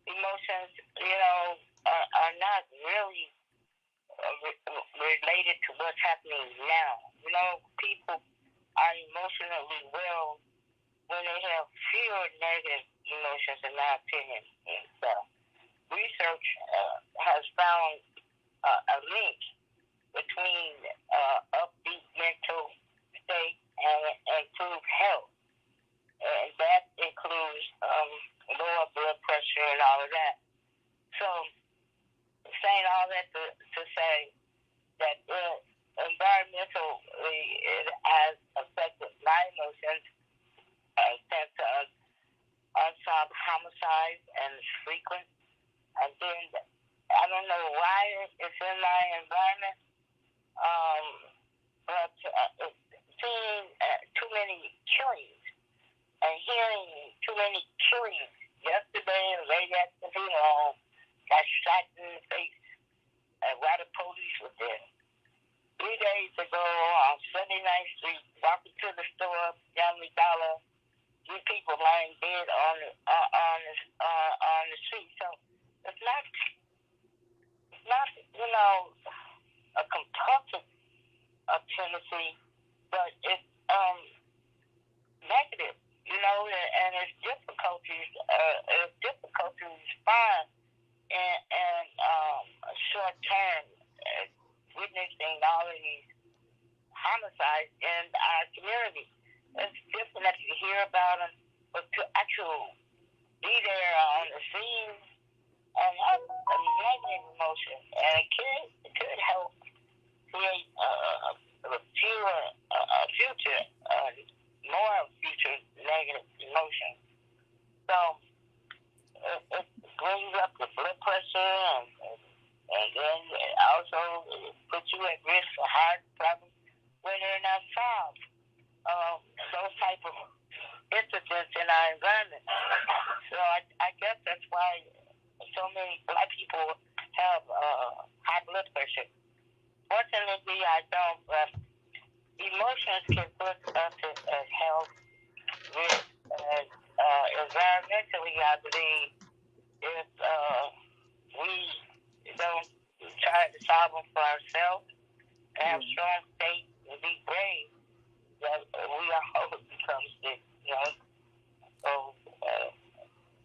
emotions, are not really related to what's happening now. People are emotionally well when they have fewer negative emotions, in my opinion. And research has found a link between upbeat mental state and improved health. And that includes low frequent. And then I don't know why it's in my environment, but seeing too many killings and hearing too many killings. Yesterday, a lady at the funeral got shot in the face while the police were there. 3 days ago on 79th Street, walking to the store, Family Dollar, 3 people lying dead on the street. So it's not a compulsive tendency, but it's negative, and it's difficulties. It's difficult to respond in a short term, witnessing all of these homicides in our community. It's different that you hear about them, but to actually be there on the scene and have a negative emotion, and it could help create more future negative emotions. So it brings up the blood pressure, and then it also puts you at risk for heart problems when they're not solved. Those type of incidents in our environment. So I guess that's why so many Black people have high blood pressure. Fortunately, I don't, but emotions can put us at health risk. Environmentally, I believe, if we don't try to solve them for ourselves, have strong faith, and be brave, that we all become sick, So,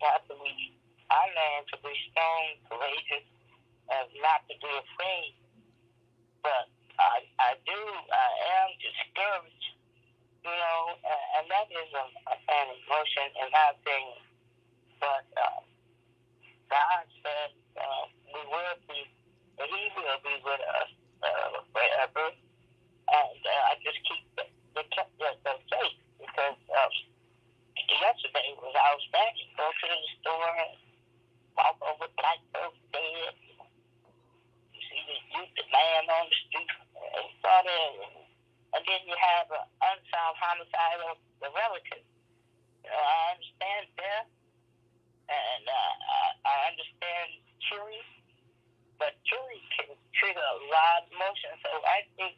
have to be, I learned to be strong, courageous, and not to be afraid. But I am discouraged, and that is an emotion in my opinion. But God said He will be with us forever. And I just keep the faith, because yesterday was outstanding. Go to the store and walk over Black folks dead. You see the youth, the man on the street, and then you have an unsolved homicide of the relative. I understand death, and I understand killing, but killing can trigger a lot of emotions. So I think,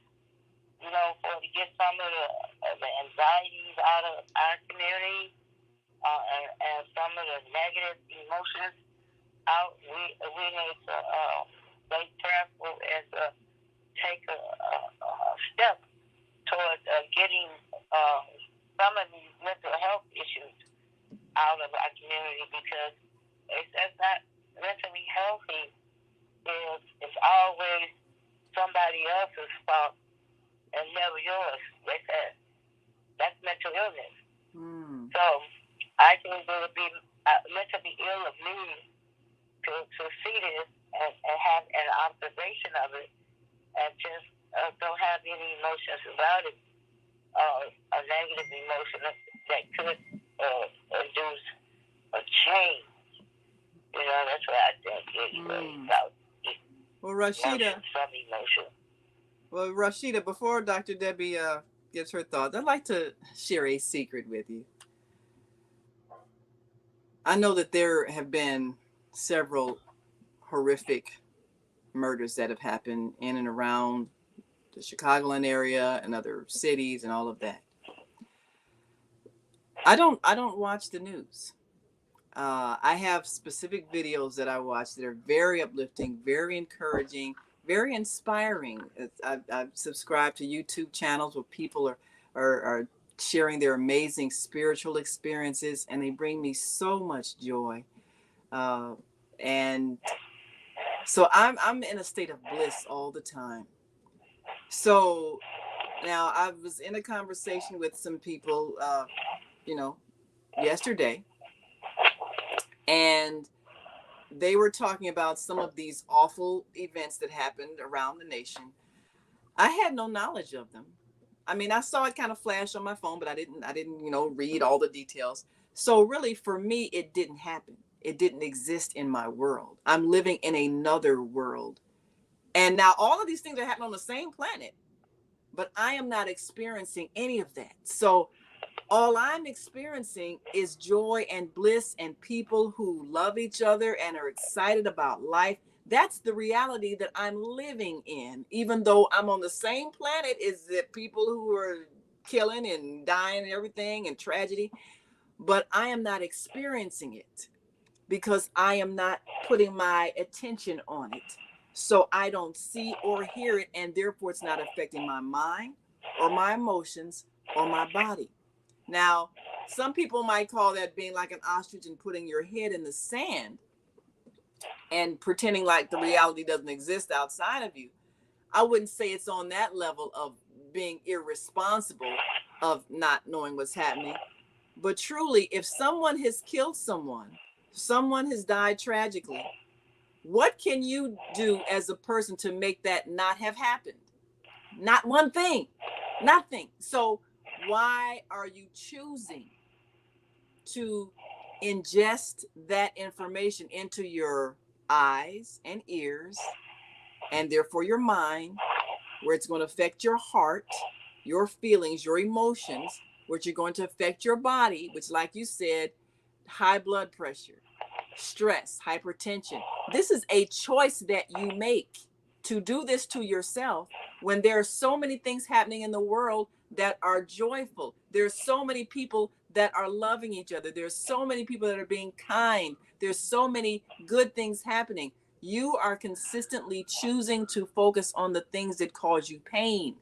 to get some of the anxieties out of our community, and some of the negative emotions out, we need to stay careful and take a step toward getting some of these mental health issues out of our community, because it's not mentally healthy if it's always somebody else's fault and never yours. They said that's mental illness. So I think it would be mentally ill of me to see this and have an observation of it, and just don't have any emotions about it, a negative emotion that could induce a change. That's what I think it's really about. Well, Rashida. Some emotion. Well, Rashida, before Dr. Debbie gives her thoughts, I'd like to share a secret with you. I know that there have been several horrific murders that have happened in and around the Chicagoland area and other cities and all of that. I don't watch the news. I have specific videos that I watch that are very uplifting, very encouraging, very inspiring. I've subscribed to YouTube channels where people are sharing their amazing spiritual experiences, and they bring me so much joy. And so I'm in a state of bliss all the time. So now I was in a conversation with some people, yesterday, and they were talking about some of these awful events that happened around the nation. I had no knowledge of them. I mean, I saw it kind of flash on my phone, but I didn't, read all the details. So really, for me, it didn't happen. It didn't exist in my world. I'm living in another world. And now all of these things are happening on the same planet, but I am not experiencing any of that. So all I'm experiencing is joy and bliss and people who love each other and are excited about life. That's the reality that I'm living in, even though I'm on the same planet as the people who are killing and dying and everything and tragedy, but I am not experiencing it because I am not putting my attention on it. So I don't see or hear it, and therefore it's not affecting my mind or my emotions or my body. Now, some people might call that being like an ostrich and putting your head in the sand and pretending like the reality doesn't exist outside of you. I wouldn't say it's on that level of being irresponsible, of not knowing what's happening. But truly, if someone has killed someone, someone has died tragically, what can you do as a person to make that not have happened? Not one thing, nothing. So why are you choosing to ingest that information into your eyes and ears, and therefore your mind, where it's going to affect your heart, your feelings, your emotions, which are going to affect your body, which, like you said, high blood pressure, stress, hypertension. This is a choice that you make to do this to yourself when there are so many things happening in the world that are joyful. There's so many people that are loving each other. There's so many people that are being kind. There's so many good things happening. You are consistently choosing to focus on the things that cause you pain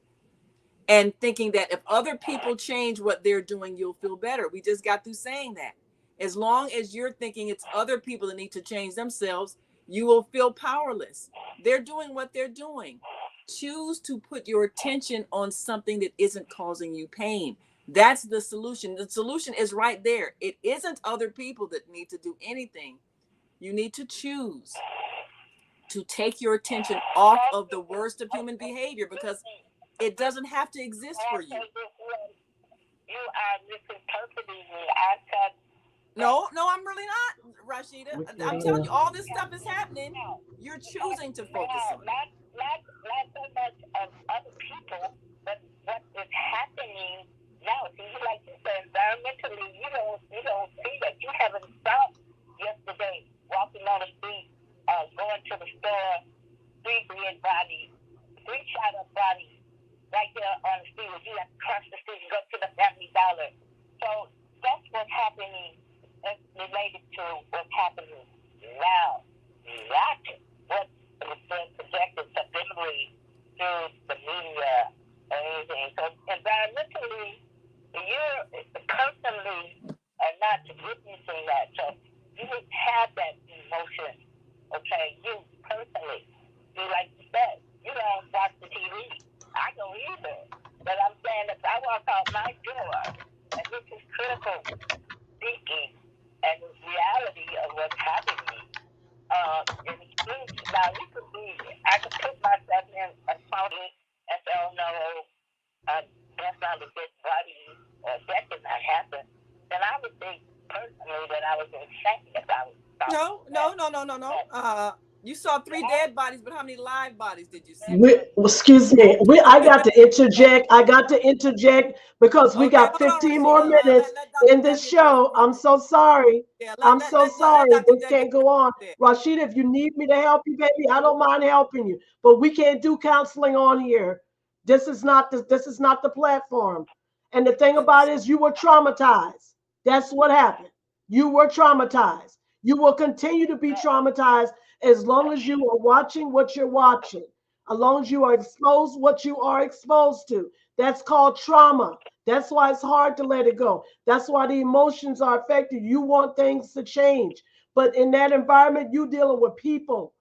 and thinking that if other people change what they're doing, you'll feel better. We just got through saying that. As long as you're thinking it's other people that need to change themselves, you will feel powerless. They're doing what they're doing. Choose to put your attention on something that isn't causing you pain. That's the solution. The solution is right there. It isn't other people that need to do anything. You need to choose to take your attention off of the worst of human behavior, because it doesn't have to exist for you. You are misinterpreting me. I said, No, I'm really not, Rashida. I'm telling you, all this stuff is happening. You're choosing to focus on it. not so much of other people, but what is happening now. See, like you said, environmentally, you don't see that. You haven't stopped yesterday walking on the street, going to the store, three dead bodies, three shot up bodies right there on the street. You have to cross the street and go to the Family Dollar. So that's what's happening. That's related to what's happening now, not what is being projected subliminally through the media or anything. So environmentally, you're personally are not witnessing that. So you would have that emotion, okay? You personally, you like you said, you don't watch the TV. I don't either. But I'm saying if I walk out my door, and this is critical thinking and the reality of what's happening in the streets. Now, you could be, I could put myself in a phony and say, oh no, that's not a good body, or that did not happen. Then I would think personally that I was insane if I was No. You saw three dead bodies, but how many live bodies did you see? Excuse me. I got to interject. I got to interject because we Okay, got hold on, 15 Rashida. more minutes Let Dr. in this Debbie address show. it real I'm quick. so sorry. Yeah, I'm so let sorry. Dr. This Debbie can't go on. address it. Rashida, if you need me to help you, baby, I don't mind helping you. But we can't do counseling on here. This is not the platform. And the thing about it is you were traumatized. That's what happened. You were traumatized. You will continue to be traumatized as long as you are watching what you're watching, as long as you are exposed what you are exposed to. That's called trauma. That's why it's hard to let it go. That's why the emotions are affected. You want things to change. But in that environment, you dealing with people.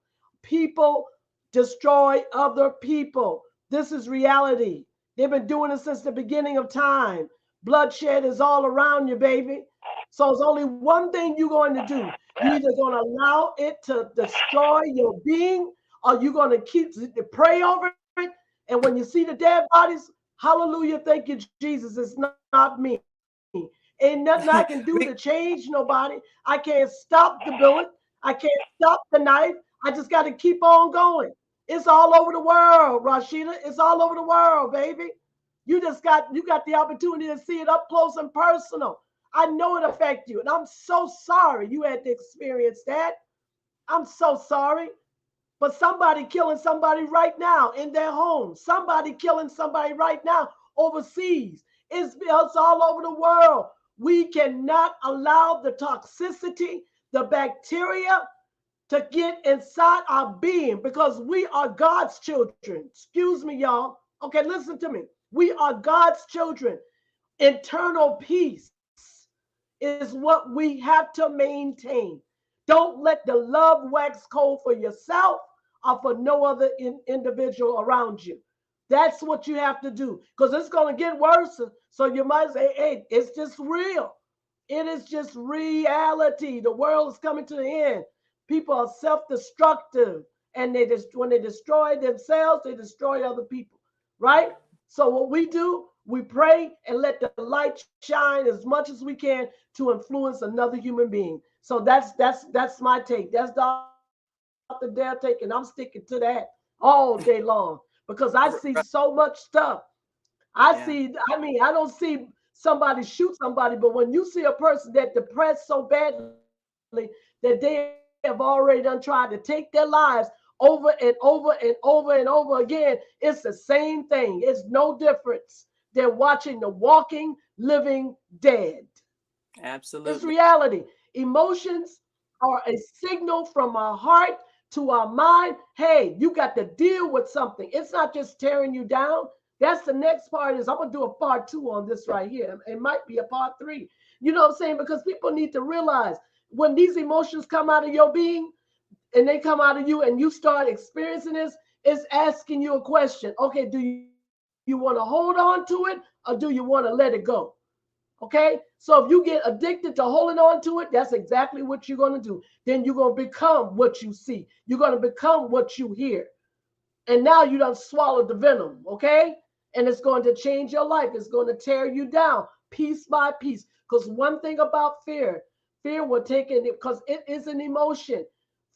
People destroy other people. This is reality. They've been doing it since the beginning of time. Bloodshed is all around you, baby. So it's only one thing you're going to do. You're either going to allow it to destroy your being, or you're going to keep to pray over it. And when you see the dead bodies, hallelujah, thank you, Jesus. It's not me. It's not me. Ain't nothing I can do we, to change nobody. I can't stop the bullet. I can't stop the knife. I just got to keep on going. It's all over the world, Rashida. It's all over the world, baby. You got the opportunity to see it up close and personal. I know it affects you, and I'm so sorry you had to experience that. I'm so sorry. But somebody killing somebody right now in their home, somebody killing somebody right now overseas. It's all over the world. We cannot allow the toxicity, the bacteria to get inside our being because we are God's children. Excuse me, y'all. Okay, listen to me. We are God's children. Internal peace is what we have to maintain. Don't let the love wax cold for yourself or for no other individual around you. That's what you have to do because it's going to get worse. So you might say, hey, it's just real. It is just reality. The world is coming to the end. People are self-destructive, and when they destroy themselves, they destroy other people, right? So what we do, we pray and let the light shine as much as we can to influence another human being. So that's my take. That's Dr. Dale take, and I'm sticking to that all day long because I see so much stuff. yeah. I mean, I don't see somebody shoot somebody, but when you see a person that depressed so badly that they have already done tried to take their lives over and over and over and over again, it's the same thing. It's no difference. They're watching the walking, living dead. It's Absolutely. reality. Emotions are a signal from our heart to our mind. Hey, you got to deal with something. It's not just tearing you down. That's the next part. Is I'm gonna do a part two on this right here. It might be a part three. You know what I'm saying? Because people need to realize when these emotions come out of your being and they come out of you and you start experiencing this, it's asking you a question. Okay, do you want to hold on to it or do you want to let it go? Okay, so if you get addicted to holding on to it, that's exactly what you're going to do. Then you're going to become what you see, you're going to become what you hear. And now you don't swallow the venom, okay? And it's going to change your life. It's going to tear you down piece by piece. Because one thing about fear will take it because it is an emotion.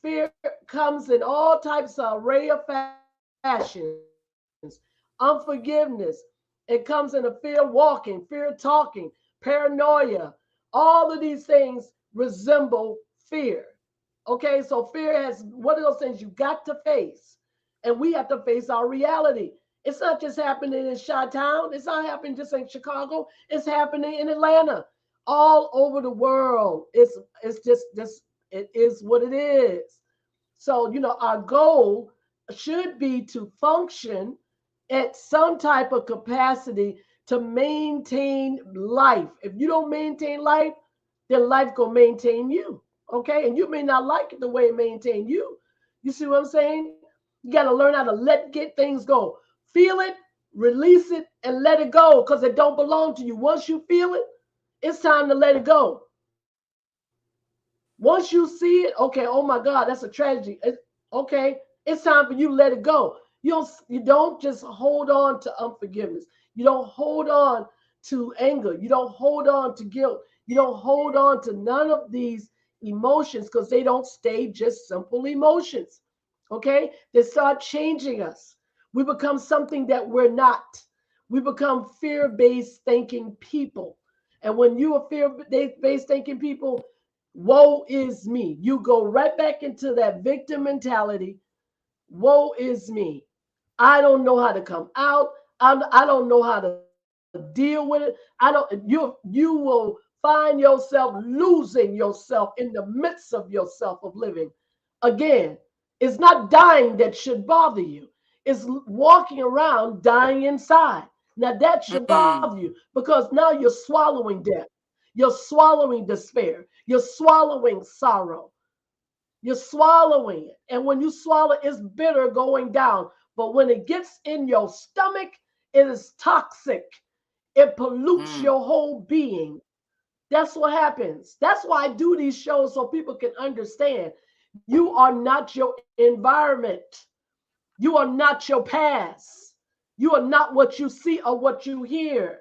Fear comes in all types of array of fashions. Unforgiveness. It comes in a fear walking, fear talking, paranoia. All of these things resemble fear. Okay, so fear has one of those things you got to face. And we have to face our reality. It's not just happening in Chi-Town. It's not happening just in Chicago. It's happening in Atlanta. All over the world. It's just this, it is what it is. So, our goal should be to function at some type of capacity to maintain life. If you don't maintain life, then life gonna maintain you. Okay, and you may not like it the way it maintain you. You see what I'm saying? You got to learn how to get things go. Feel it, release it, and let it go because it don't belong to you. Once you feel it, it's time to let it go. Once you see it, okay, oh my God, that's a tragedy. Okay, it's time for you to let it go. You don't just hold on to unforgiveness. You don't hold on to anger. You don't hold on to guilt. You don't hold on to none of these emotions because they don't stay just simple emotions. Okay, they start changing us. We become something that we're not. We become fear-based thinking people. And when you are fear-based thinking people, woe is me. You go right back into that victim mentality. Woe is me. I don't know how to come out. I don't know how to deal with it. I don't. You will find yourself losing yourself in the midst of yourself of living. Again, it's not dying that should bother you. It's walking around dying inside. Now that should bother Mm, you because now you're swallowing death. You're swallowing despair. You're swallowing sorrow. You're swallowing it. And when you swallow, it's bitter going down. But when it gets in your stomach, it is toxic. It pollutes mm, your whole being. That's what happens. That's why I do these shows so people can understand. You are not your environment. You are not your past. You are not what you see or what you hear.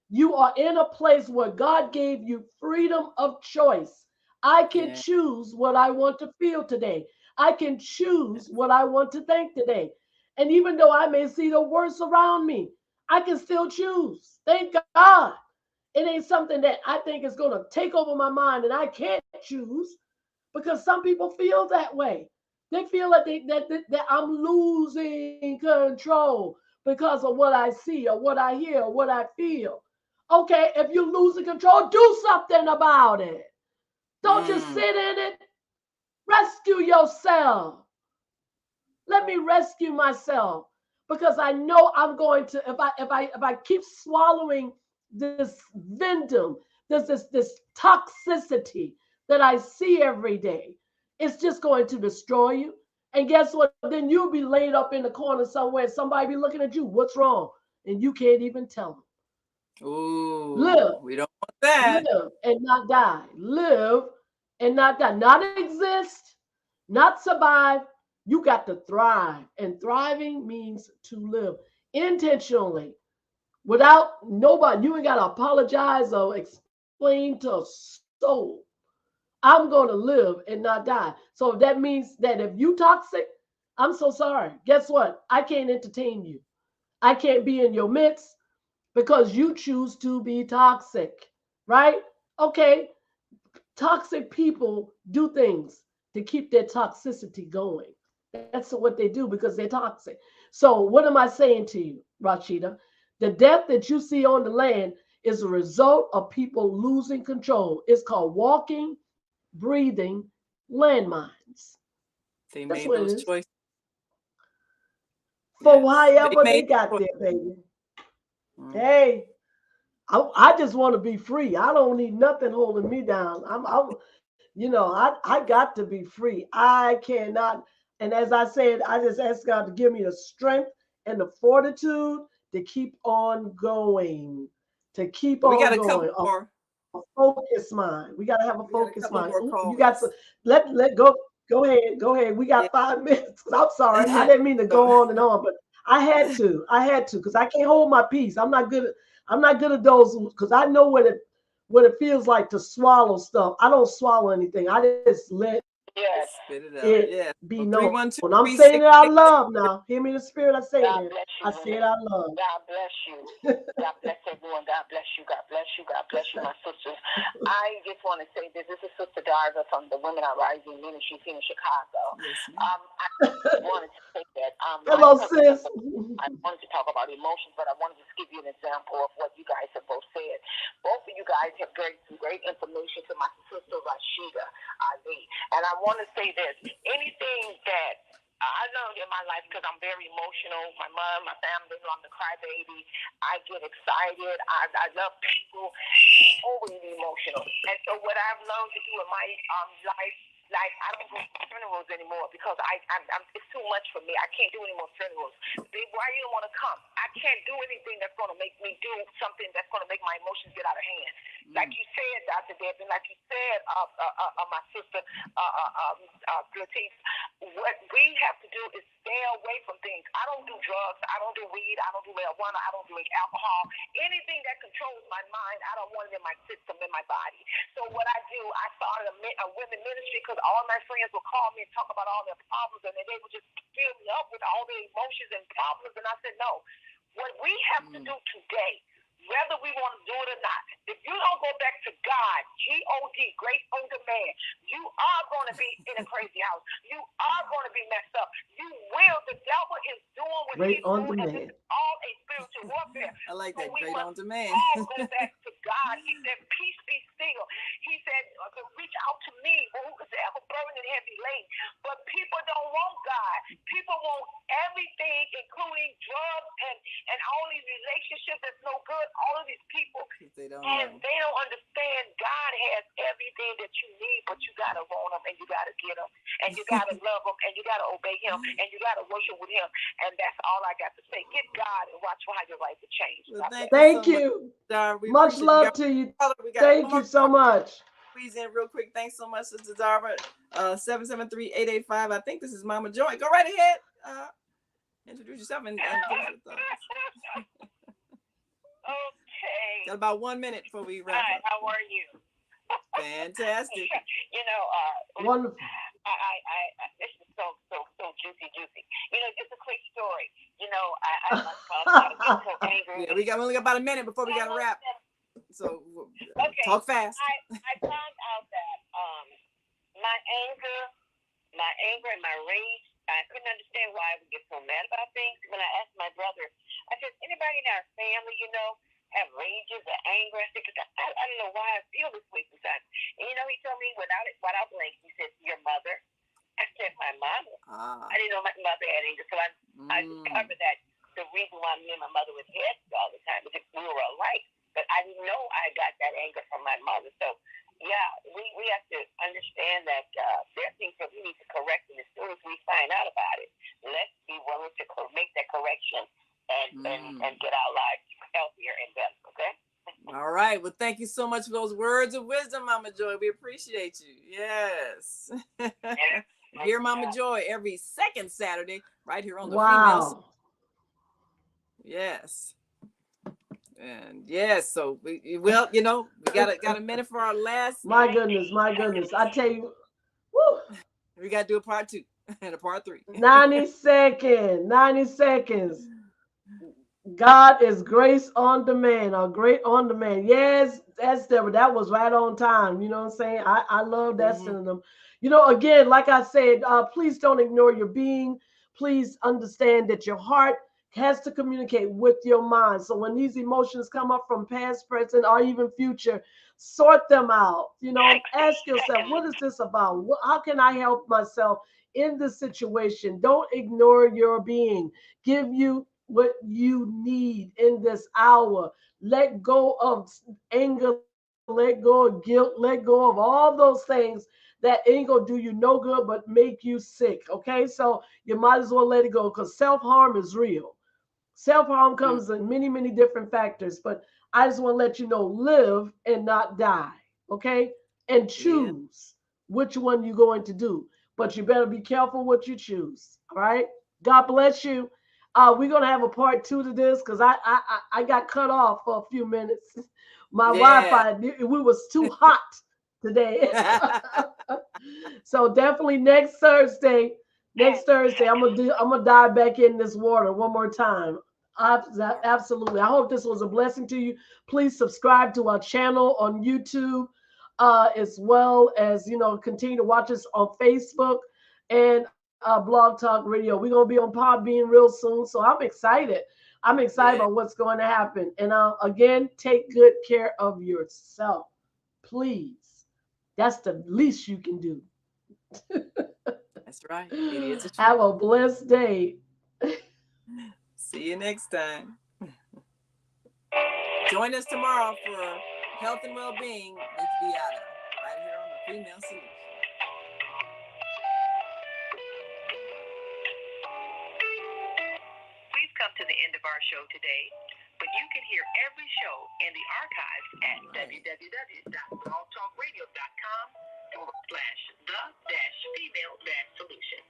You are in a place where God gave you freedom of choice. I can Yeah. choose what I want to feel today. I can choose what I want to think today. And even though I may see the worst around me, I can still choose. Thank God. It ain't something that I think is going to take over my mind and I can't choose, because some people feel that way. They feel like that I'm losing control because of what I see or what I hear or what I feel. Okay, if you're losing control, do something about it. Don't just Mm. sit in it. Rescue yourself. Let me rescue myself, because I know I'm going to, if I keep swallowing this venom, this toxicity that I see every day, it's just going to destroy you. And guess what? Then you'll be laid up in the corner somewhere. Somebody be looking at you. What's wrong? And you can't even tell them. Live, Ooh, we don't want that. live and not die. Live and not die. Not exist, not survive. You got to thrive. And thriving means to live intentionally without nobody. You ain't got to apologize or explain to a soul. I'm going to live and not die. So that means that if you toxic, I'm so sorry. Guess what? I can't entertain you. I can't be in your midst because you choose to be toxic, right? Okay, toxic people do things to keep their toxicity going. That's what they do because they're toxic. So, what am I saying to you, Rashida? The death that you see on the land is a result of people losing control. It's called walking, breathing landmines. They That's made what it those is. choices. For Yes, they however they made the got choice. there, baby. Mm. Hey, I just want to be free. I don't need nothing holding me down. I got to be free. I cannot. And as I said, I just ask God to give me the strength and the fortitude to keep on going, to keep We got on a couple going. A more. focused mind. We got to have a focused We got mind. a Ooh, couple you more got some. callers. Let go. Go ahead. Go ahead. We got Yeah. 5 minutes. I'm sorry. I didn't mean to go So, on and on, but I had to. I had to, because I can't hold my peace. I'm not good at those, because I know what it feels like to swallow stuff. I don't swallow anything. I just let Yes. spit it it out. Yeah. be So known. 312 I'm saying it out 368. loud now. Hear me, the spirit. I say God it. bless I you, say it women. out loud. God bless you. God bless everyone. God bless you. God bless you. God bless you, my sisters. I just want to say this. This is Sister Darva from the Women Are Rising Ministries here in Chicago. Yes, ma'am. I wanted to say that my Hello, purpose of sis. I wanted to talk about emotions, but I wanted to just give you an example of what you guys have both said. Both of you guys have some great information to my sister Rashida Ali. And I want to say this. Anything that I learned in my life, because I'm very emotional. My mom, my family, they know I'm the crybaby. I get excited. I love people. Always emotional. And so what I've learned to do in my life, like I don't go to funerals anymore because I'm it's too much for me. I can't do any more funerals. Why you don't want to come? I can't do anything that's going to make me do something that's going to make my emotions get out of hand. Like you said, Dr. Devin, like you said, my sister, Latif, what we have to do is stay away from things. I don't do drugs. I don't do weed. I don't do marijuana. I don't drink alcohol. Anything that controls my mind, I don't want it in my system, in my body. So what I do, I started a women ministry because all my friends would call me and talk about all their problems, and then they would just fill me up with all their emotions and problems. And I said, no. What we have to do today, whether we want to do it or not, if you don't go back to God, G-O-D, great older man, you are going to be in a crazy house. You are going to be messed up. You will. The devil is doing what Great he's on doing, and demand. this is all a spiritual warfare. I like So that. we Great on must demand. all go back to God. He said, peace be still. He said, reach out to me, who is ever burdened and heavy laden. But people don't want God. People want everything, including drugs and all these relationships that's no good, all of these people. They don't And know. they don't understand God has everything that you need, but you got to want him and you got to get him and you got to love him and you got to obey him and you got to worship with him. And that's all I got to say. Get God and watch how your life will change. Well, thank you Thank so much, you. Dar. We Much appreciate you. love to you. We got Thank you so much. Squeeze in real quick. Thanks so much, Sister Darva. 773-885. I think this is Mama Joy. Go right ahead. Introduce yourself and give us your thoughts. Okay. Okay. Got about 1 minute before we wrap Hi, up. how are you? Fantastic. Wonderful. This is so juicy. Just a quick story. I once I get so angry. Yeah, we only got about a minute before we got to wrap. So talk fast. I found out that my anger and my rage, I couldn't understand why I would get so mad about things. When I asked my brother, I said, anybody in our family, have rages or anger? I said, 'cause I don't know why I feel this way sometimes. And he told me without blink, he said, your mother. I said, my mother. I didn't know my mother had anger, so I discovered that the reason why me and my mother was heads all the time was because we were alike. But I didn't know I got that anger from my mother. So, yeah, we have to understand that there are things that we need to correct, and as soon as we find out about it, let's be willing to make that correction and get our lives healthier and better, okay? All right. Well, thank you so much for those words of wisdom, Mama Joy. We appreciate you. Yes. Hear Mama Joy every second Saturday right here on the Female. Yes. And yes, so we got a minute for our last. My goodness. I tell you, woo. We got to do a part 2 and a part 3. 90 seconds. God is grace on demand or great on demand. Yes, that's Deborah. That was right on time. You know what I'm saying? I love that synonym. Again, like I said, please don't ignore your being. Please understand that your heart has to communicate with your mind. So when these emotions come up from past, present, or even future, sort them out. Ask yourself, what is this about? How can I help myself in this situation? Don't ignore your being. Give you what you need in this hour. Let go of anger, let go of guilt, let go of all those things that ain't gonna do you no good but make you sick. Okay, so you might as well let it go because self-harm is real. Self-harm comes in many, many different factors, but I just want to let you know, live and not die. Okay, and choose which one you're going to do, but you better be careful what you choose. All right, God bless you. We're gonna have a part 2 to this because I got cut off for a few minutes. My Wi-Fi, we was too hot today. So definitely next Thursday, I'm gonna dive back in this water one more time. Absolutely. I hope this was a blessing to you. Please subscribe to our channel on YouTube, as well as continue to watch us on Facebook and Blog Talk Radio. We're gonna be on Podbean real soon, so I'm excited. I'm excited about what's going to happen. And again, take good care of yourself, please. That's the least you can do. That's right. It is. Have a blessed day. See you next time. Join us tomorrow for Health and Well-Being with Viata, right here on the Female Solution. We've come to the end of our show today, but you can hear every show in the archives at www.blogtalkradio.com/the-female-solution.